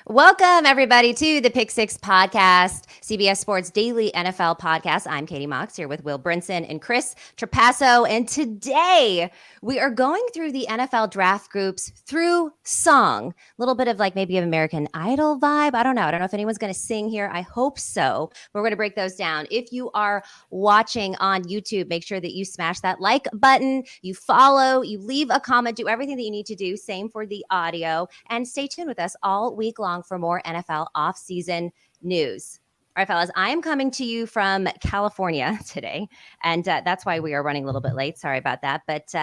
Welcome, everybody, to the Pick Six Podcast, CBS Sports Daily NFL Podcast. I'm Katie Mox here with Will Brinson and Chris Trapasso. And today we are going through the NFL draft groups through song. A little bit of like maybe an American Idol vibe. I don't know. I don't know if anyone's going to sing here. I hope so. We're going to break those down. If you are watching on YouTube, make sure that you smash that like button, you follow, you leave a comment, do everything that you need to do. Same for the audio. And stay tuned with us all week long for more NFL offseason news. All right, fellas, I am coming to you from California today, and that's why we are running a little bit late. Sorry about that. But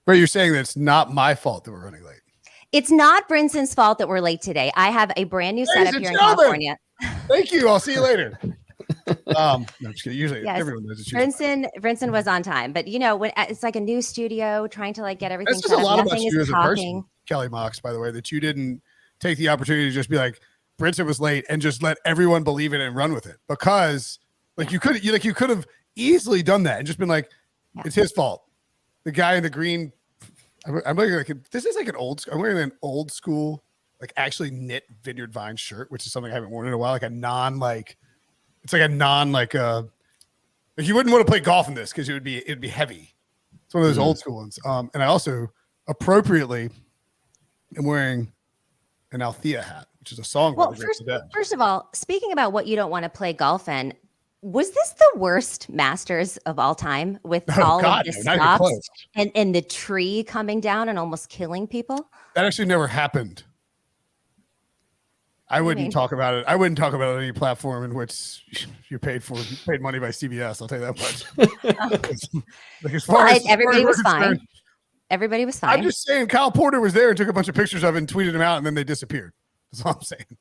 you're saying that it's not my fault that we're running late. It's not Brinson's fault that we're late today. I have a brand new setup here in California. Thank you. I'll see you later. No, just kidding. Usually everyone knows it's Brinson was on time, but you know, when it's like a new studio, trying to like get everything set up. Nothing is talking. Kelly Mox, by the way, that you didn't take the opportunity to just be like, Brinson was late and just let everyone believe it and run with it, because like you could have easily done that and just been like, it's his fault. The guy in the green. I'm like this is like I'm wearing an old school, like actually knit Vineyard Vine shirt, which is something I haven't worn in a while. Like it's like a non like you wouldn't want to play golf in this because it'd be heavy. It's one of those old school ones. And I also appropriately am wearing an Althea hat, which is a song. Well, first of all, speaking about what you don't want to play golf in, was this the worst Masters of all time with of the stops and the tree coming down and almost killing people? That actually never happened. I wouldn't talk about it. I wouldn't talk about it on any platform in which you're paid money by CBS. I'll tell you that much. Like as far as everybody was fine. Everybody was fine. I'm just saying Kyle Porter was there and took a bunch of pictures of it and tweeted them out, and then they disappeared. That's all I'm saying.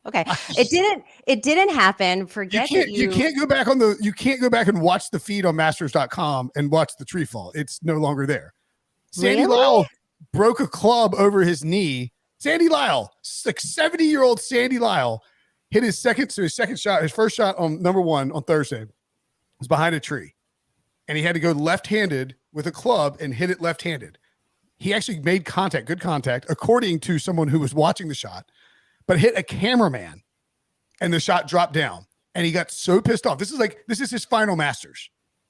Okay. It didn't happen. Forget you can't go back and watch the feed on masters.com and watch the tree fall. It's no longer there. Sandy Lyle broke a club over his knee. Sandy Lyle, like 70-year-old Sandy Lyle, hit his first shot on number one on Thursday was behind a tree. And he had to go left-handed with a club and hit it left-handed. He actually made good contact, according to someone who was watching the shot, but hit a cameraman, and the shot dropped down. And he got so pissed off. This is his final Masters,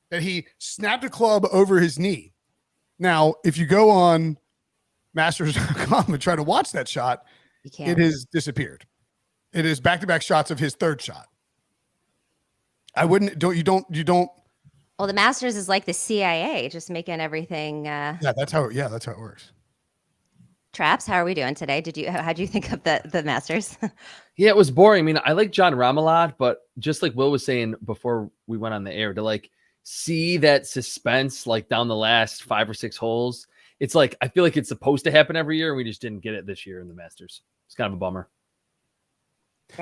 that he snapped a club over his knee. Now, if you go on Masters.com and try to watch that shot, it has disappeared. It is back-to-back shots of his third shot. You don't. Well, the Masters is like the CIA, just making everything. That's how it works. Traps, how are we doing today? How'd you think of the Masters? Yeah, it was boring. I mean, I like John Rahm a lot, but just like Will was saying before we went on the air, to like see that suspense like down the last 5 or 6 holes, it's like I feel like it's supposed to happen every year, and we just didn't get it this year in the Masters. It's kind of a bummer.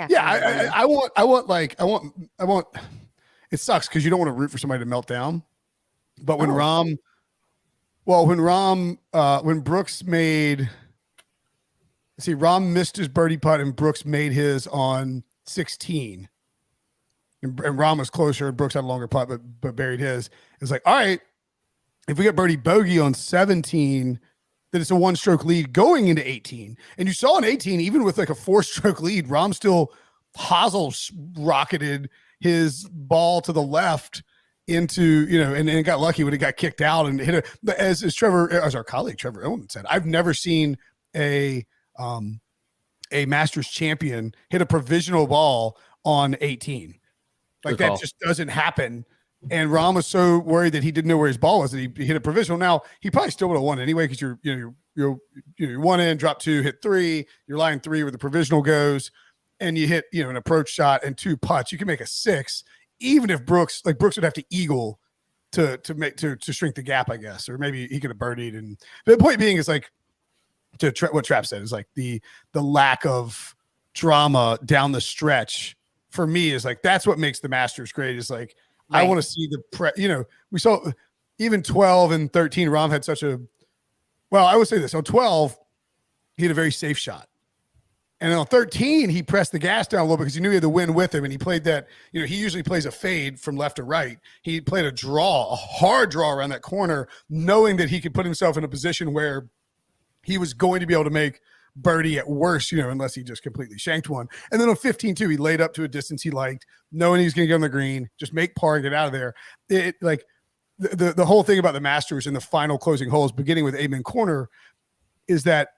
Yeah, I want. It sucks because you don't want to root for somebody to melt down. But when Brooks made, Rahm missed his birdie putt and Brooks made his on 16. And Rahm was closer and Brooks had a longer putt, but buried his. It's like, all right, if we get birdie bogey on 17, then it's a 1-stroke lead going into 18. And you saw in 18, even with like a 4-stroke lead, Rahm still rocketed his ball to the left into, and got lucky when it got kicked out and hit it. As our colleague Trevor Owen said, I've never seen a Masters champion hit a provisional ball on 18. Like that just doesn't happen. And Rahm was so worried that he didn't know where his ball was that he hit a provisional. Now he probably still would have won anyway because you're 1 in, drop 2, hit 3, you're line 3 where the provisional goes. And you hit, an approach shot and 2 putts, you can make a 6, even if Brooks would have to eagle to shrink the gap, I guess, or maybe he could have birdied. And the point being is like what Trap said is like the lack of drama down the stretch for me is like that's what makes the Masters great. Is like I want to see we saw even 12 and 13. Rahm had I would say this on 12, he had a very safe shot. And on 13, he pressed the gas down a little because he knew he had the wind with him. And he played that, he usually plays a fade from left to right. He played a hard draw around that corner, knowing that he could put himself in a position where he was going to be able to make birdie at worst, unless he just completely shanked one. And then on 15 too, he laid up to a distance he liked, knowing he's going to get on the green, just make par and get out of there. It like the whole thing about the Masters in the final closing holes, beginning with Amen Corner, is that,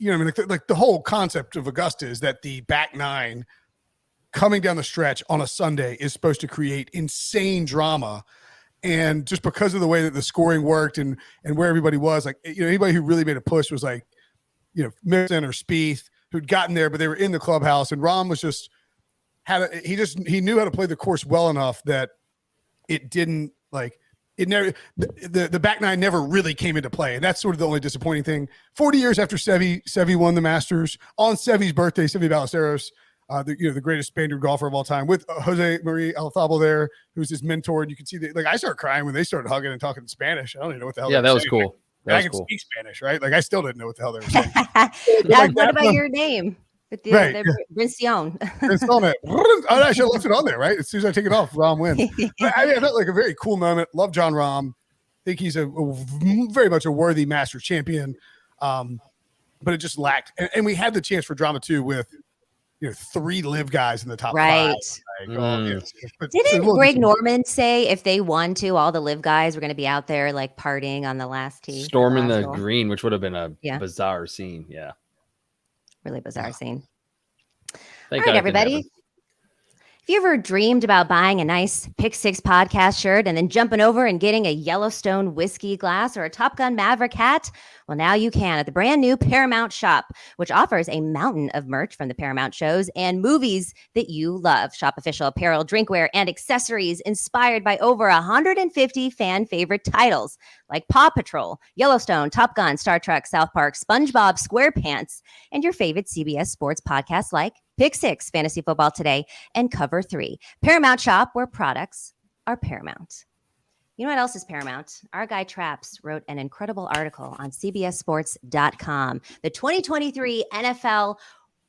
like the whole concept of Augusta is that the back nine coming down the stretch on a Sunday is supposed to create insane drama. And just because of the way that the scoring worked and where everybody was, like, anybody who really made a push was like, Mixon or Spieth, who'd gotten there, but they were in the clubhouse. And Rahm was just he knew how to play the course well enough that it didn't the back nine never really came into play. And that's sort of the only disappointing thing. 40 years after Seve won the Masters on Seve's birthday, Seve Ballesteros, the greatest Spaniard golfer of all time, with Jose Maria Alzabal there, who's his mentor. And you can see that, like, I started crying when they started hugging and talking in Spanish. I don't even know what the hell. Yeah, that was saying. cool. I can speak Spanish, right? Like, I still didn't know what the hell they were saying. What about your name? With the Brinson. I should have left it on there, right? As soon as I take it off, Rahm wins. I felt like a very cool moment. Love John Rahm. Think he's a very much a worthy Masters champion. But it just lacked. And we had the chance for drama too with 3 live guys in the top 5. Like, didn't Greg Norman say if they won to, all the live guys were going to be out there like partying on the last tee, storming the green, which would have been a bizarre scene. Yeah, really bizarre scene. All right, everybody. If you ever dreamed about buying a nice Pick Six podcast shirt and then jumping over and getting a Yellowstone whiskey glass or a Top Gun Maverick hat, well, now you can at the brand new Paramount shop, which offers a mountain of merch from the Paramount shows and movies that you love. Shop official apparel, drinkware, and accessories inspired by over 150 fan favorite titles like Paw Patrol, Yellowstone, Top Gun, Star Trek, South Park, SpongeBob SquarePants, and your favorite CBS sports podcasts like Pick Six, Fantasy Football Today, and Cover 3. Paramount Shop, where products are paramount. You know what else is paramount? Our guy Traps wrote an incredible article on CBSSports.com. The 2023 NFL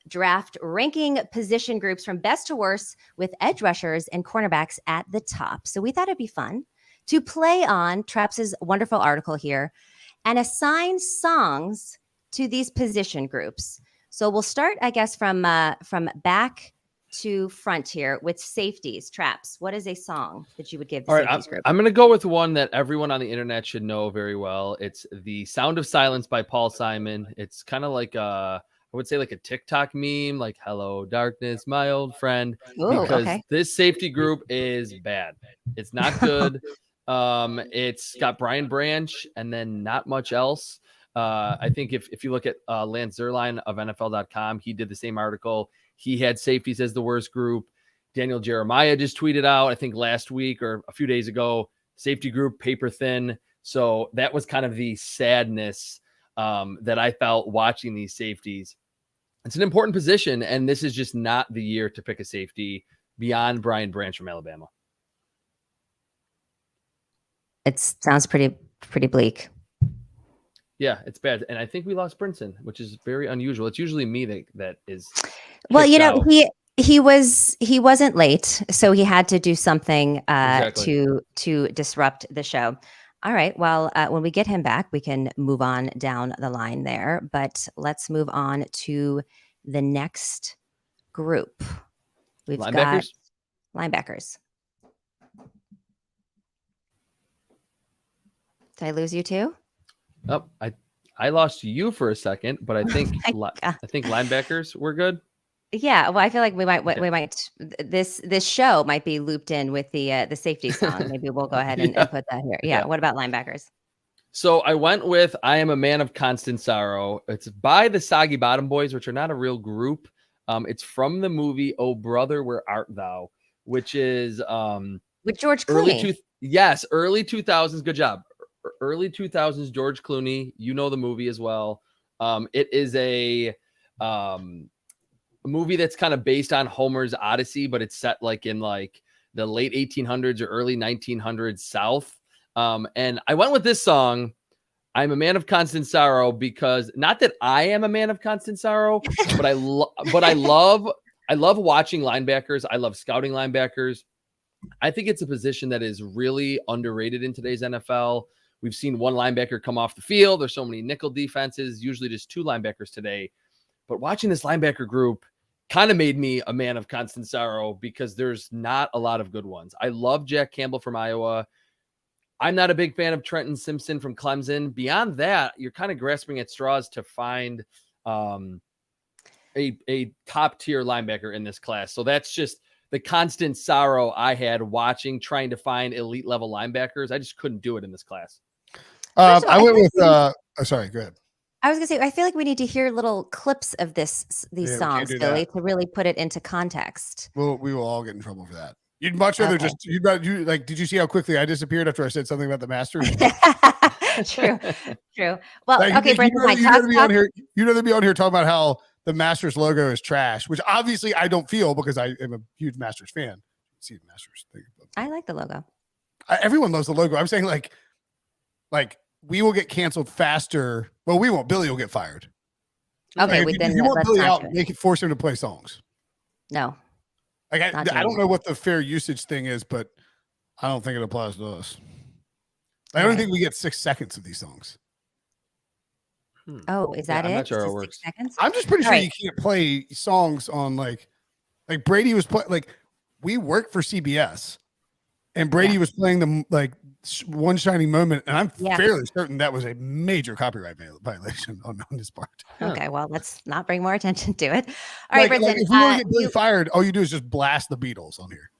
Draft ranking position groups from best to worst with edge rushers and cornerbacks at the top. So we thought it'd be fun to play on Traps' wonderful article here and assign songs to these position groups. So we'll start, I guess, from back to front here with safeties. Traps, what is a song that you would give the safeties group? I'm going to go with one that everyone on the internet should know very well. It's The Sound of Silence by Paul Simon. It's kind of like I would say like a TikTok meme, like "Hello, darkness, my old friend," because this safety group is bad. It's not good. It's got Brian Branch and then not much else. I think if you look at Lance Zierlein of NFL.com, he did the same article. He had safeties as the worst group. Daniel Jeremiah just tweeted out, I think last week or a few days ago, safety group paper thin. So that was kind of the sadness that I felt watching these safeties. It's an important position, and this is just not the year to pick a safety beyond Brian Branch from Alabama. It sounds pretty bleak. Yeah, it's bad. And I think we lost Brinson, which is very unusual. It's usually me that is. Well, he wasn't late, so he had to do something to disrupt the show. All right. Well, when we get him back, we can move on down the line there. But let's move on to the next group. We've got linebackers. Did I lose you too? Oh, I lost you for a second, but I think I think linebackers were good. Yeah, well, I feel like we might this show might be looped in with the safety song. Maybe we'll go ahead and put that here. Yeah. What about linebackers? So I went with "I Am a Man of Constant Sorrow." It's by the Soggy Bottom Boys, which are not a real group. It's from the movie "Oh Brother, Where Art Thou," which is with George Clooney. Early 2000s. Good job. Early 2000s George Clooney. You know the movie as well. It is a movie that's kind of based on Homer's Odyssey, but it's set like in like the late 1800s or early 1900s South. And I went with this song, "I'm a Man of Constant Sorrow," because not that I am a man of constant sorrow, but I love watching linebackers. I love scouting linebackers. I think it's a position that is really underrated in today's NFL. We've seen one linebacker come off the field. There's so many nickel defenses, usually just 2 linebackers today. But watching this linebacker group kind of made me a man of constant sorrow because there's not a lot of good ones. I love Jack Campbell from Iowa. I'm not a big fan of Trenton Simpson from Clemson. Beyond that, you're kind of grasping at straws to find a top tier linebacker in this class. So that's just the constant sorrow I had watching, trying to find elite level linebackers. I just couldn't do it in this class. I went with, sorry, go ahead. I was gonna say, I feel like we need to hear little clips of these songs, Billy, to really put it into context. We will all get in trouble for that. You'd much rather did you see how quickly I disappeared after I said something about the Masters? True. Well, like, okay, Brinson, you'd rather be on here talking about how the Masters logo is trash, which obviously I don't feel because I am a huge Masters fan. See the Masters thing. I like the logo. Everyone loves the logo. I'm saying like we will get canceled faster. Well, we won't. Billy will get fired. Okay, if you want Billy out, force him to play songs. No. Like I don't know what the fair usage thing is, but I don't think it applies to us. I don't think we get 6 seconds of these songs. Oh, is that it? I'm not sure how it 6 works. seconds? I'm just pretty sure you can't play songs on like Brady was we work for CBS, and Brady was playing them like One Shining Moment, and I'm fairly certain that was a major copyright violation on his part. Okay, well, let's not bring more attention to it. All right, Brinson. If we want to get Billy fired, all you do is just blast the Beatles on here,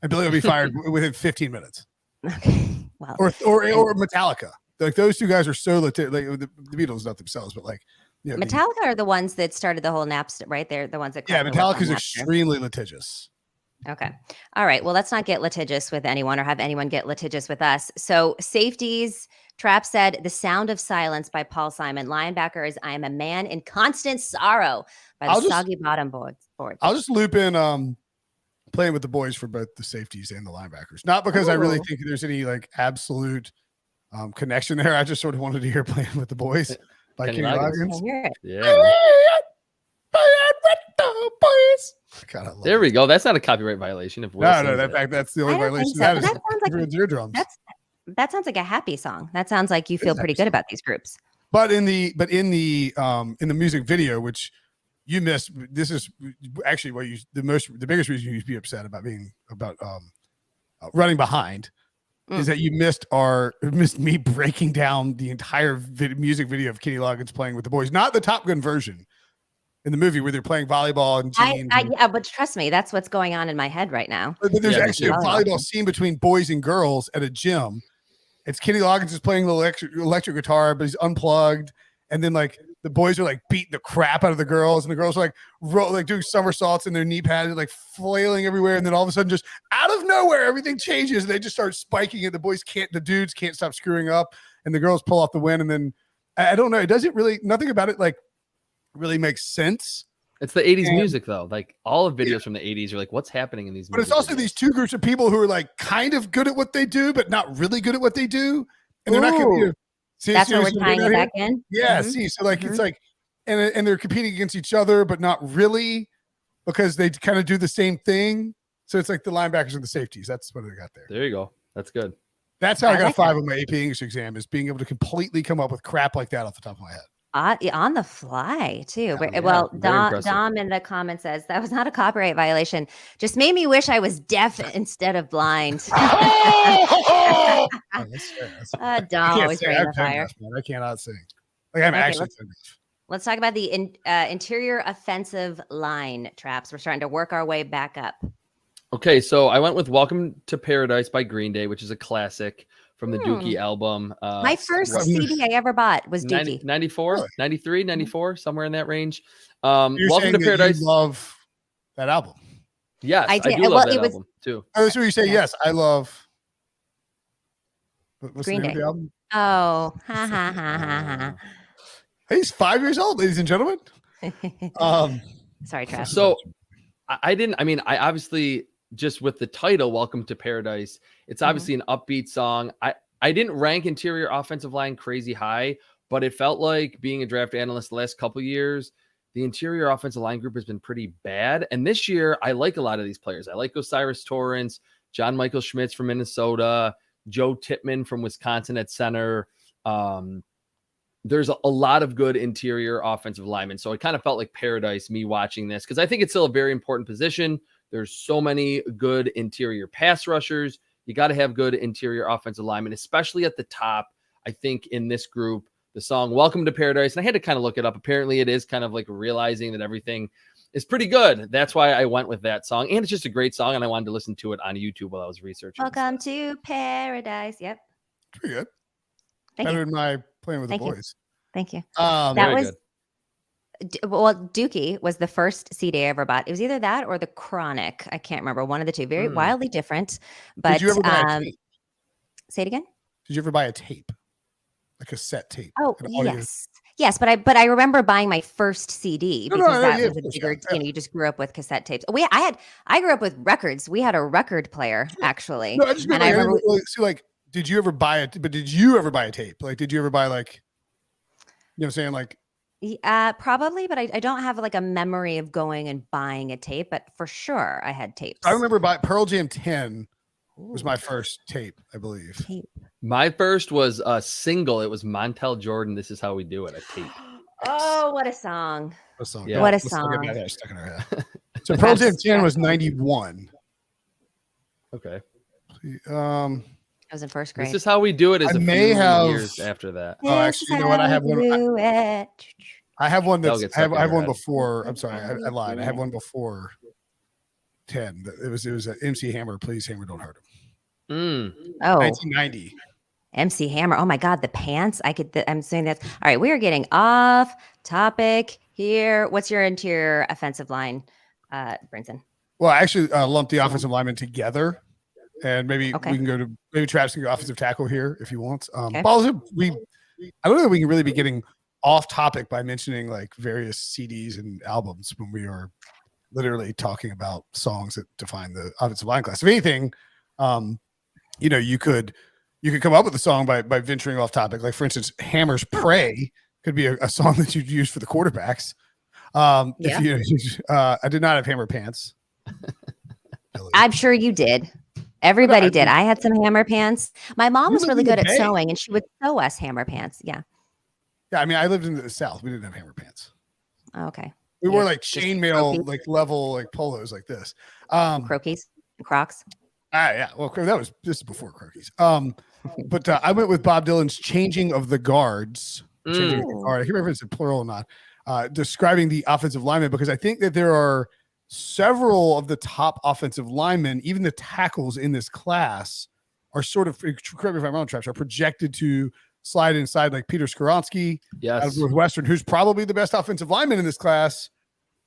and Billy will be fired within 15 minutes. Okay, well, or Metallica. Like those two guys are so like the Beatles, not themselves, but like Metallica are the ones that started the whole Napster, right? They're the ones that Metallica is extremely litigious. Okay. All right. Well, let's not get litigious with anyone or have anyone get litigious with us. So Safeties, Trap said The Sound of Silence by Paul Simon. Linebackers, I Am a Man in Constant Sorrow by the Soggy Bottom Board. I'll just loop in Playing with the Boys for both the safeties and the linebackers. Not because I really think there's any like absolute connection there. I just sort of wanted to hear Playing with the Boys by Kenny Loggins. Yeah. God, there we go. That's not a copyright violation. If that's the only violation. So. That sounds like eardrums. That sounds like a happy song. That sounds like you feel pretty good about these groups. But in the music video, which you missed, this is actually what the biggest reason you'd be upset about running behind is that you missed me breaking down the entire music video of Kenny Loggins Playing with the Boys, not the Top Gun version. In the movie where they're playing volleyball and teams. But trust me, that's what's going on in my head right now. But there's actually a volleyball scene between boys and girls at a gym. It's Kenny Loggins is playing the electric guitar, but he's unplugged. And then like the boys are like beating the crap out of the girls, and the girls are like doing somersaults in their knee pads, like flailing everywhere. And then all of a sudden, just out of nowhere, everything changes, and they just start spiking it. The dudes can't stop screwing up, and the girls pull off the win. And then I don't know, it doesn't really, nothing about it like really makes sense. It's the 80s music though. Like all of videos from the 80s are like, what's happening in these But it's also these two groups of people who are like kind of good at what they do, but not really good at what they do. And they're not competing. That's where we're tying it back in. Yeah. So like it's like and they're competing against each other, but not really, because they kind of do the same thing. So it's like the linebackers and the safeties. That's what I got there. There you go. That's good. That's how I got a 5 on my AP English exam, is being able to completely come up with crap like that off the top of my head. On the fly too. Well, Dom in the comments says that was not a copyright violation. Just made me wish I was deaf instead of blind. Dom always bringing the fire. I cannot sing. Like I'm actually. Let's talk about the interior offensive line, Traps. We're starting to work our way back up. Okay, so I went with "Welcome to Paradise" by Green Day, which is a classic from the Dookie album. My first CD I ever bought was Dookie. 94, 93, 94, somewhere in that range. Welcome to Paradise. You love that album. Yes, I do love that album too. Oh, that's where you say, yes, I love. What's Green the name Day. of the album? Oh, ha, ha, ha, ha, ha. He's 5 years old, ladies and gentlemen. Sorry, Travis. So I obviously, just with the title, Welcome to Paradise, it's obviously an upbeat song. I didn't rank interior offensive line crazy high, but it felt like, being a draft analyst the last couple of years, the interior offensive line group has been pretty bad. And this year, I like a lot of these players. I like Osiris Torrance, John Michael Schmitz from Minnesota, Joe Tippmann from Wisconsin at center. there's a lot of good interior offensive linemen. So it kind of felt like paradise me watching this because I think it's still a very important position. There's so many good interior pass rushers. You got to have good interior offensive linemen, especially at the top. I think in this group, the song Welcome to Paradise, and I had to kind of look it up. Apparently it is kind of like realizing that everything is pretty good. That's why I went with that song. And it's just a great song. And I wanted to listen to it on YouTube while I was researching. Welcome to Paradise. Yep. Pretty good. Thank Better you. than my Playing with Thank the you. Boys. Thank you. That was well, Dookie was the first CD I ever bought. It was either that or the Chronic. I can't remember. One of the two. Very wildly different. But Did you ever buy a tape? Say it again. Did you ever buy a tape? A cassette tape? Oh, yes. But I remember buying my first CD because that was a bigger, you just grew up with cassette tapes. I grew up with records. We had a record player actually. No, I just remember, I remember did you ever buy it? But did you ever buy a tape? Like, did you ever buy like, you know what I'm saying? Like, probably, but I don't have like a memory of going and buying a tape, but for sure I had tapes. I remember Pearl Jam 10 was my first tape, I believe. My first was a single. It was Montel Jordan. This Is How We Do It. A tape. Oh, what a song. Yeah. What a song. Stuck in our head. So Pearl Jam 10 was 91. Okay. I was in first grade. This Is How We Do It is a few years after that. Oh, actually, you know what? I have one. I have one that's. I have one before. I'm sorry, I lied. I have one before 10. It was MC Hammer. Please, Hammer, don't hurt him. Oh, 1990. MC Hammer. Oh my God, the pants. I'm saying that. All right, we are getting off topic here. What's your interior offensive line, Brinson? Well, I actually lumped the offensive linemen together. And maybe we can go to Travis can go offensive tackle here if he wants. I don't know that we can really be getting off topic by mentioning like various CDs and albums when we are literally talking about songs that define the offensive line class. If anything, you could come up with a song by venturing off topic. Like for instance, Hammer's Pray could be a song that you'd use for the quarterbacks. I did not have Hammer pants. I'm sure you did. Everybody did. I had some Hammer pants. My mom was really good at sewing, and she would sew us Hammer pants. Yeah. Yeah, I mean, I lived in the South. We didn't have Hammer pants. Oh, okay. We wore like chainmail, like level, like polos, like this. Croquis, Crocs. Yeah. Well, this is before Croquis. But I went with Bob Dylan's "Changing of the Guards." Changing of the Guard. I can't remember if it's a plural or not. Describing the offensive linemen because I think that there are several of the top offensive linemen, even the tackles in this class, are sort of, correct me if I'm wrong, Travis, are projected to slide inside, like Peter Skoronski out of Northwestern, who's probably the best offensive lineman in this class,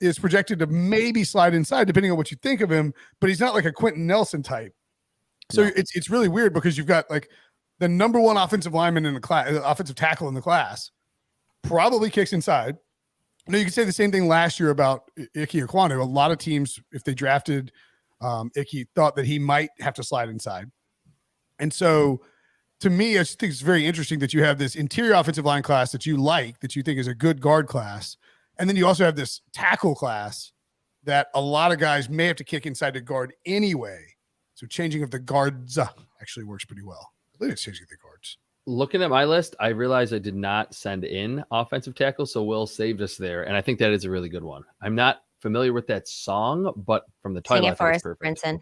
is projected to maybe slide inside, depending on what you think of him, but he's not like a Quentin Nelson type. So it's really weird because you've got like the number one offensive lineman in the class, offensive tackle in the class, probably kicks inside. No, you could say the same thing last year about Ike Ekwonu. A lot of teams, if they drafted Ike, thought that he might have to slide inside. And so, to me, I just think it's very interesting that you have this interior offensive line class that you like, that you think is a good guard class. And then you also have this tackle class that a lot of guys may have to kick inside to guard anyway. So changing of the guards actually works pretty well. I believe it's changing the guards. Looking at my list, I realized I did not send in offensive tackle, so Will saved us there, and I think that is a really good one. I'm not familiar with that song, but from the title, sing it for us, Brinson.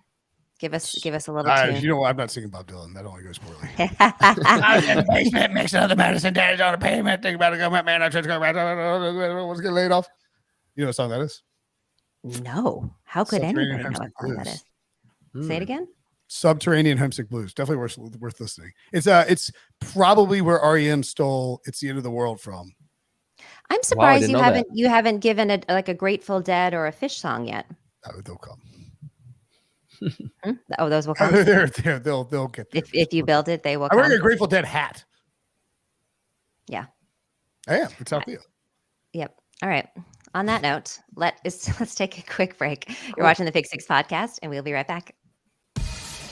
Give us a little tune. You know what? I'm not singing Bob Dylan. That only goes poorly. I was in the basement, mixing other medicine, daddy's on the pavement, thinking about a government man. I'm just going to let's get laid off. You know what song that is? No. How could anybody know what song that is? Say it again. Subterranean Homesick Blues. Definitely worth listening. It's probably where REM stole "It's the End of the World" from. I'm surprised you haven't given it like a Grateful Dead or a Fish song yet. They'll come. Oh, those will come. They'll get there. If you build it, they will come. I'm wearing a Grateful Dead hat. Yeah. I am. It's out there. Yep. All right. On that note, let's take a quick break. Cool. You're watching the Pick Six podcast, and we'll be right back.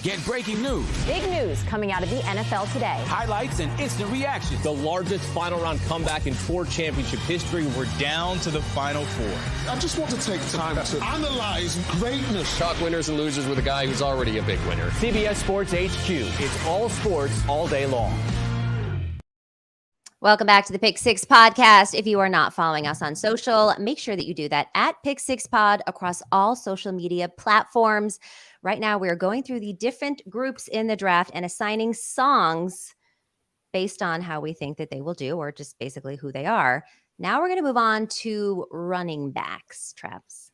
Get breaking news. Big news coming out of the NFL today. Highlights and instant reactions. The largest final round comeback in Ford championship history. We're down to the final four. I just want to take time to analyze greatness. Talk winners and losers with a guy who's already a big winner. CBS Sports HQ. It's all sports all day long. Welcome back to the Pick Six podcast. If you are not following us on social, make sure that you do that at Pick Six Pod across all social media platforms. Right now, we are going through the different groups in the draft and assigning songs based on how we think that they will do, or just basically who they are. Now we're going to move on to running backs, Traps.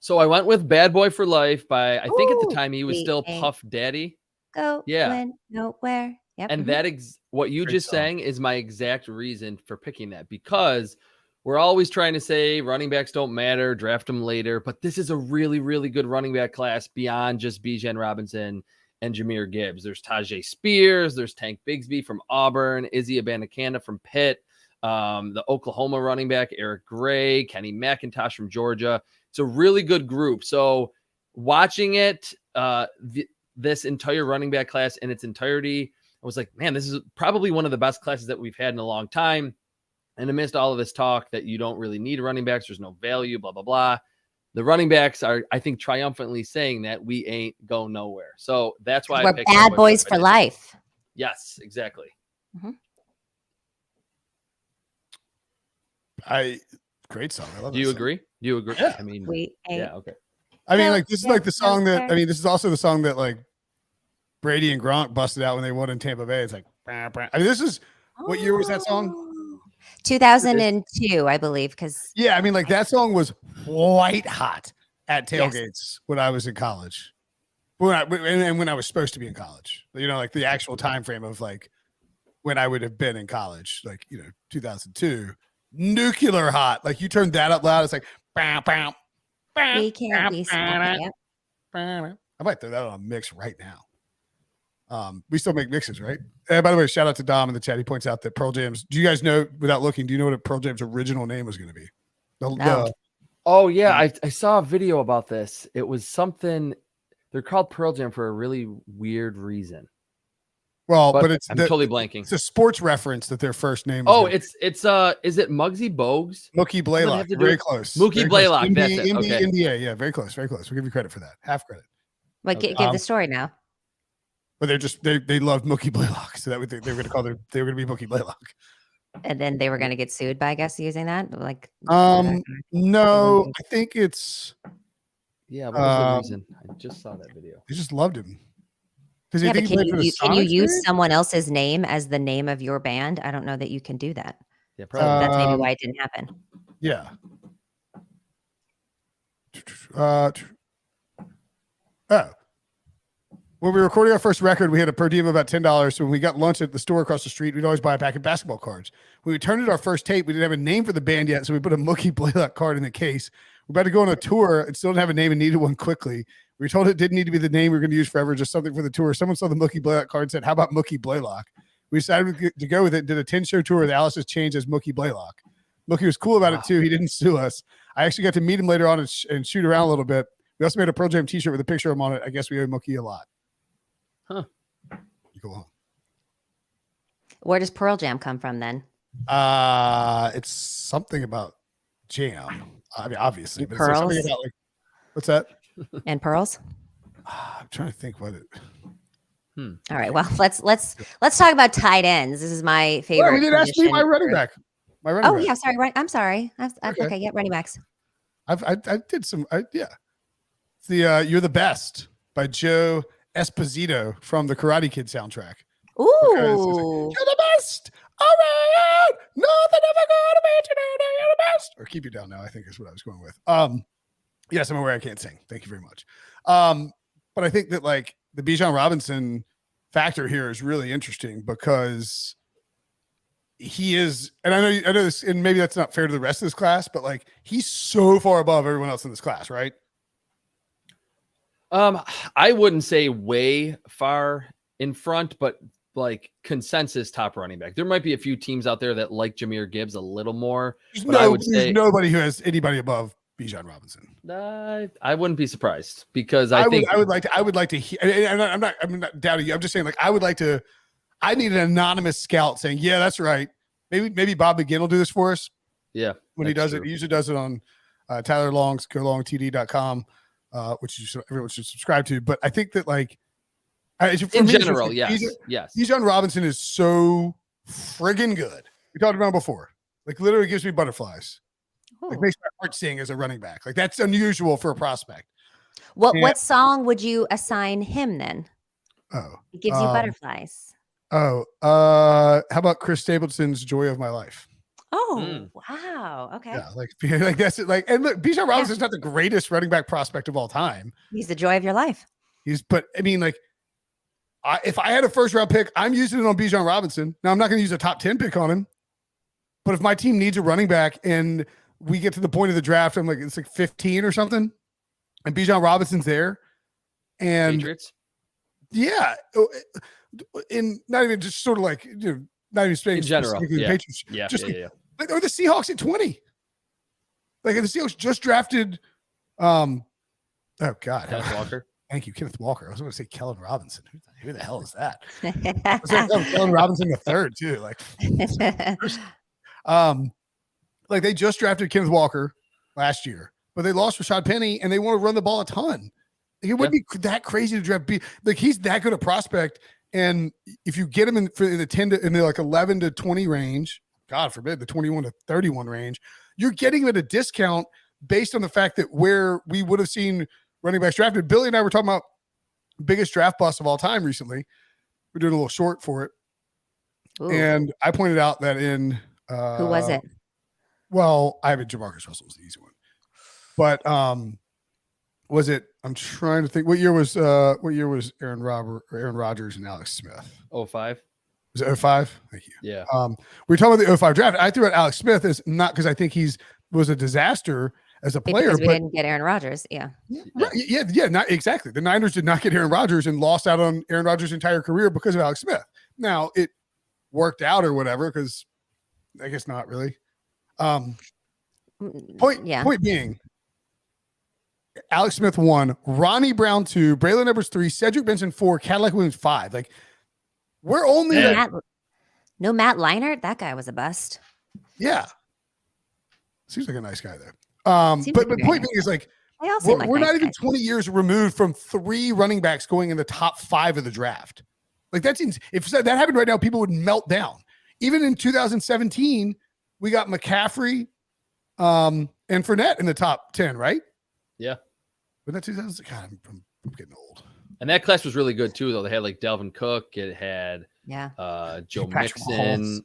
So I went with Bad Boy for Life by, I think at the Ooh, time he was we still ain't Puff Daddy. Going nowhere. Yep. And that what you Great just song. sang is my exact reason for picking that, because we're always trying to say running backs don't matter, draft them later. But this is a really, really good running back class beyond just Bijan Robinson and Jahmyr Gibbs. There's Tajay Spears, there's Tank Bigsby from Auburn, Izzy Abanikanda from Pitt, the Oklahoma running back Eric Gray, Kenny McIntosh from Georgia. It's a really good group. So watching it, this entire running back class in its entirety, I was like, man, this is probably one of the best classes that we've had in a long time. And amidst all of this talk that you don't really need running backs, there's no value, blah, blah, blah. The running backs are, I think, triumphantly saying that we ain't go nowhere. So that's why We're bad boys for life. Yes, exactly. Great song. I love Do you that song. agree? Do you agree? Yeah. I mean, We ain't yeah, okay. I mean, No, like, this is yeah, like the song that, no, I mean, this is also the song that like Brady and Gronk busted out when they won in Tampa Bay. It's like, bah, bah. I mean, this is, what year was that song? 2002, I believe, because Yeah, I mean, like that song was white hot at tailgates when I was in college. And when I was supposed to be in college, you know, like the actual time frame of like when I would have been in college, like, you know, 2002, nuclear hot. Like you turned that up loud, it's like, bam, bam, bam, we can't be smart. Yep. I might throw that on a mix right now. We still make mixes, right? And by the way, shout out to Dom in the chat. He points out that Pearl Jam's. Do you guys know, without looking, do you know what Pearl Jam's original name was going to be? No. Oh, yeah. I saw a video about this. It was something, they're called Pearl Jam for a really weird reason. Well, but it's I'm totally blanking. It's a sports reference that their first name was. Oh, it's is it Muggsy Bogues? Mookie Blaylock. Very close. Mookie Very Blaylock. Close. That's it. Okay. NBA. Yeah, very close. Very close. We'll give you credit for that. Half credit. Like, give the story now. But they loved Mookie Blaylock, so that they were going to call they were going to be Mookie Blaylock. And then they were going to get sued by, I guess, using that. Like, no, I think it's. Yeah, what was the reason? I just saw that video. They just loved him. yeah, but can you use someone else's name as the name of your band? I don't know that you can do that. Yeah, So probably. that's maybe why it didn't happen. Yeah. When we were recording our first record, we had a per diem of about $10. So when we got lunch at the store across the street, we'd always buy a pack of basketball cards. When we turned in our first tape, we didn't have a name for the band yet, so we put a Mookie Blaylock card in the case. We're about to go on a tour and still didn't have a name and needed one quickly. We were told it didn't need to be the name we were going to use forever, just something for the tour. Someone saw the Mookie Blaylock card and said, how about Mookie Blaylock? We decided to go with it, did a 10-show tour with Alice's Change as Mookie Blaylock. Mookie was cool about it too. He didn't sue us. I actually got to meet him later on and shoot around a little bit. We also made a Pearl Jam t-shirt with a picture of him on it. I guess we owe Mookie a lot. Huh. You go on. Where does Pearl Jam come from then? It's something about jam. I mean, obviously, but Pearls? it's something about like, what's that? And pearls? I'm trying to think what it. All right. Well, let's talk about tight ends. This is my favorite. Well, you didn't ask me my running back. My running Oh back. yeah, sorry. Right. I'm sorry. Okay. Okay. Yeah, running backs. I did some. Yeah. It's the "You're the Best" by Joe Esposito from the Karate Kid soundtrack. Ooh. You're the best around. Nothing ever gonna beat you down. You're the best. Or keep you down now, I think is what I was going with. Yes, I'm aware I can't sing. Thank you very much. But I think that like the Bijan Robinson factor here is really interesting because he is, and I know this, and maybe that's not fair to the rest of this class, but like he's so far above everyone else in this class, right? I wouldn't say way far in front, but like consensus top running back. There might be a few teams out there that like Jahmyr Gibbs a little more, but I would say there's nobody who has anybody above Bijan Robinson. I wouldn't be surprised because I think I would like to hear, and I'm not doubting you. I'm just saying like I need an anonymous scout saying, yeah, that's right. Maybe Bob McGinn will do this for us. Yeah. When he does it, he usually does it on Tyler Long's golongtd.com, which everyone should subscribe to. But I think that like in general, yes. Bijan Robinson is so friggin' good We talked about him before. Like literally gives me butterflies. Like Ooh. makes my heart sing as a running back. Like that's unusual for a prospect. What song would you assign him then? Oh, It gives you butterflies. how about Chris Stapleton's "Joy of My Life"? Oh, wow. Okay. Yeah, like that's it. Like, and look, Bijan Robinson's not the greatest running back prospect of all time. He's the joy of your life. But I mean, like, if I had a first round pick, I'm using it on Bijan Robinson. Now I'm not going to use a top 10 pick on him, but if my team needs a running back and we get to the point of the draft, I'm like, it's like 15 or something, and Bijan Robinson's there, and Patriots. Yeah, and not even just sort of like not even speaking In general, yeah. Patriots, Yeah, just yeah. like, or the Seahawks at 20. Like the Seahawks just drafted. Oh God, Kenneth Walker. Thank you, Kenneth Walker. I was going to say Kellen Robinson. Who the hell is that? I was like, Kellen Robinson the third too. Like they just drafted Kenneth Walker last year, but they lost Rashad Penny, and they want to run the ball a ton. Like, it wouldn't be that crazy to draft. Like he's that good a prospect, and if you get him in the like 11 to 20 range, God forbid the 21 to 31 range, you're getting him at a discount based on the fact that where we would have seen running backs drafted. Billy and I were talking about biggest draft bust of all time recently. We're doing a little short for it. Ooh. And I pointed out that in who was it? Well, I have it. Jamarcus Russell was the easy one. But was it? I'm trying to think. What year was Aaron Rodgers and Alex Smith? 05. Was it 05? Thank you. Yeah. We were talking about the 05 draft. I threw out Alex Smith as not because I think was a disaster as a player. Because we didn't get Aaron Rodgers. Yeah. Yeah, not exactly. The Niners did not get Aaron Rodgers and lost out on Aaron Rodgers' entire career because of Alex Smith. Now it worked out or whatever, because I guess not really. Point being, Alex Smith 1, Ronnie Brown 2, Braylon Edwards 3, Cedric Benson 4, Cadillac Williams 5. Like we're only no Matt Leinart. That guy was a bust. Yeah. Seems like a nice guy there. But the point being is like we're not even 20 years removed from 3 running backs going in the top 5 of the draft. Like that seems, if that happened right now, people would melt down. Even in 2017, we got McCaffrey and Fournette in the top 10, right? Yeah. But that 2000, God, I'm getting old. And that class was really good too, though. They had like Dalvin Cook. It had Joe Mixon.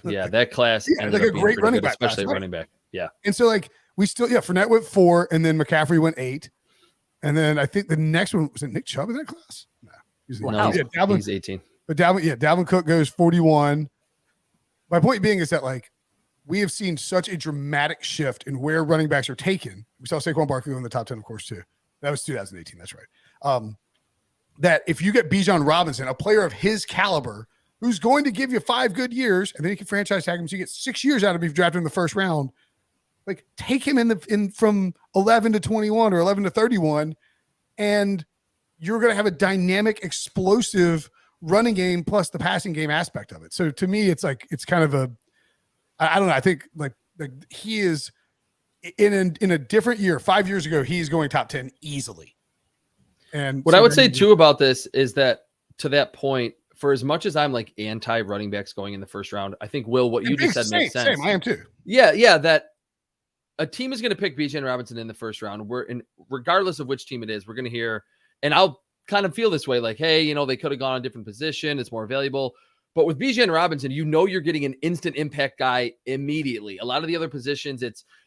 Yeah, that class ended like up a great running back, especially running back. Yeah. And so like we still, Fournette went 4, and then McCaffrey went 8, and then I think the next one was it Nick Chubb in that class? No, he's 18. But Dalvin Cook goes 41. My point being is that like we have seen such a dramatic shift in where running backs are taken. We saw Saquon Barkley go in the top 10, of course, too. That was 2018. That's right. That if you get Bijan Robinson, a player of his caliber, who's going to give you 5 good years, and then you can franchise tag him, so you get 6 years out of him if you draft him in the first round. Like take him in from 11 to 21 or 11 to 31, and you're going to have a dynamic, explosive running game plus the passing game aspect of it. So to me, it's like it's kind of a, I don't know. I think like he is in a different year. 5 years ago, he's going top 10 easily. And what I would say too about this is that to that point, for as much as I'm like anti running backs going in the first round, I think what you just said makes sense. I am too. Yeah. That a team is going to pick Bijan Robinson in the first round. Regardless of which team it is, we're going to hear, and I'll kind of feel this way, like, hey, they could have gone a different position. It's more valuable. But with Bijan Robinson, you're getting an instant impact guy immediately. A lot of the other positions,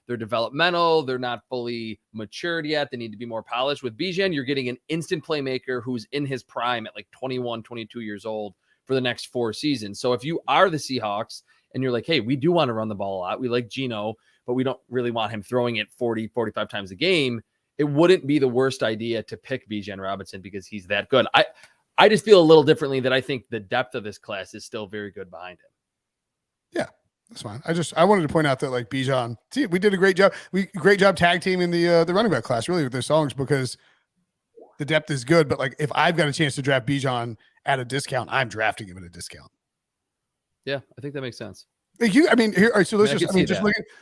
they're developmental. They're not fully matured yet. They need to be more polished. With Bijan, you're getting an instant playmaker who's in his prime at like 21, 22 years old for the next 4 seasons. So if you are the Seahawks and you're like, hey, we do want to run the ball a lot. We like Geno, but we don't really want him throwing it 40, 45 times a game. It wouldn't be the worst idea to pick Bijan Robinson because he's that good. I just feel a little differently that I think the depth of this class is still very good behind him. Yeah, that's fine. I wanted to point out that like Bijan, we did a great job. Great job tag team in the running back class really with their songs because the depth is good. But like if I've got a chance to draft Bijan at a discount, I'm drafting him at a discount. Yeah, I think that makes sense. Here. All right, so let's just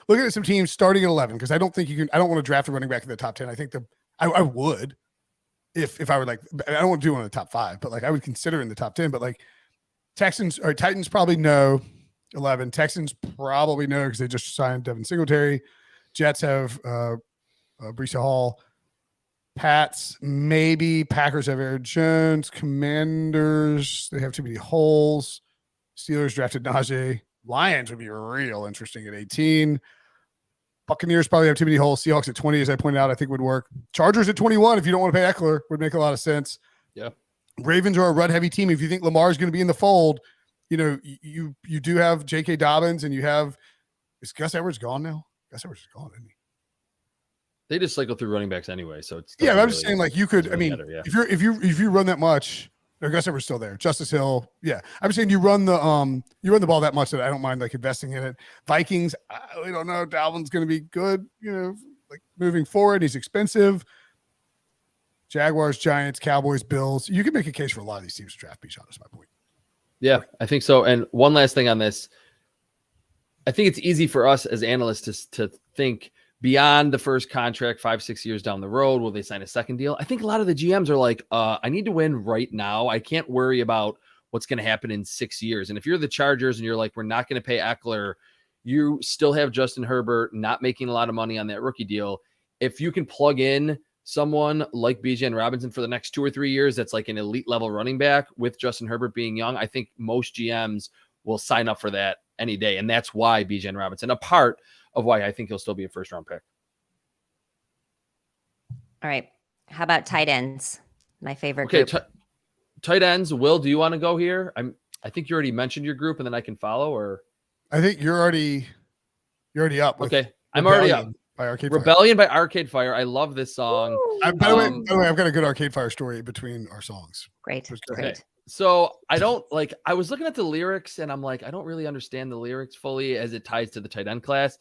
look at some teams starting at 11 because I don't think you can. I don't want to draft a running back in the top 10. I think I would. If I were like, I don't want to do one in the top 5, but like I would consider in the top 10. But like Titans probably no. 11. Texans probably no because they just signed Devin Singletary. Jets have Breece Hall. Pats, maybe. Packers have Aaron Jones. Commanders, they have too many holes. Steelers drafted Najee. Lions would be real interesting at 18. Buccaneers probably have too many holes. Seahawks at 20, as I pointed out, I think would work. Chargers at 21, if you don't want to pay Eckler, would make a lot of sense. Yeah. Ravens are a run-heavy team. If you think Lamar is going to be in the fold, you do have J.K. Dobbins, and you have – is Gus Edwards gone now? Gus Edwards is gone, isn't he? They just cycle through running backs anyway, so it's yeah. But I'm just saying, like you could. I mean, matter, yeah. if you run that much, I guess we're still there. Justice Hill, yeah. I'm saying you run the ball that much that I don't mind like investing in it. Vikings, I really don't know. Dalvin's going to be good, like moving forward. He's expensive. Jaguars, Giants, Cowboys, Bills. You can make a case for a lot of these teams to draft Bijan. That's my point. Yeah, I think so. And one last thing on this, I think it's easy for us as analysts to think beyond the first contract, 5-6 years down the road, will they sign a second deal? I think a lot of the GMs are like, I need to win right now. I can't worry about what's going to happen in 6 years. And if you're the Chargers and you're like, we're not going to pay Eckler, you still have Justin Herbert not making a lot of money on that rookie deal. If you can plug in someone like Bijan Robinson for the next 2 or 3 years, that's like an elite level running back with Justin Herbert being young, I think most GMs will sign up for that any day. And that's why Bijan Robinson, a part of why I think he'll still be a first round pick. All right. How about tight ends? My favorite Okay, group. Tight ends. Will, do you want to go here? I think you already mentioned your group, and then I can follow. Or I think you're already up. With okay, I'm already up. By Arcade Fire. Rebellion by Arcade Fire. I love this song. By the way, I've got a good Arcade Fire story between our songs. Great. Okay. So I was looking at the lyrics and I'm like, I don't really understand the lyrics fully as it ties to the tight end class.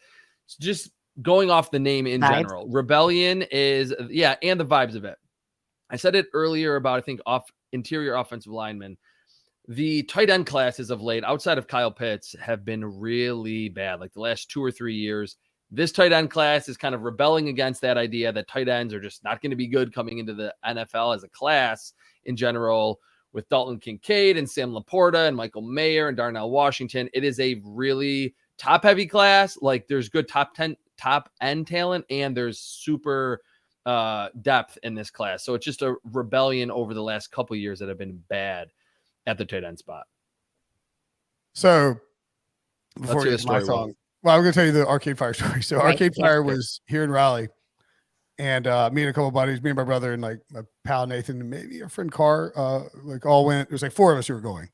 So just going off the name in general, Rebellion is, and the vibes of it. I said it earlier about, I think, interior offensive linemen. The tight end classes of late, outside of Kyle Pitts, have been really bad. Like the last 2 or 3 years, this tight end class is kind of rebelling against that idea that tight ends are just not going to be good coming into the NFL as a class in general, with Dalton Kincaid and Sam Laporta and Michael Mayer and Darnell Washington. It is a really top-heavy class. Like there's good top end talent, and there's super depth in this class. So it's just a rebellion over the last couple of years that have been bad at the tight end spot. So before Let's hear you the get my story, song, I'm going to tell you the Arcade Fire story. So Arcade Fire was here in Raleigh, and me and a couple of buddies, me and my brother and like my pal Nathan and maybe a friend Carr, like all went. It was like 4 of us who were going,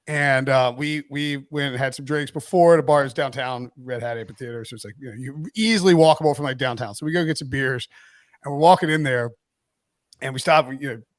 and we went and had some drinks before at a bar. It's downtown, Red Hat Amphitheater, so it's like you easily walkable from like downtown. So we go get some beers, and we're walking in there, and we stop.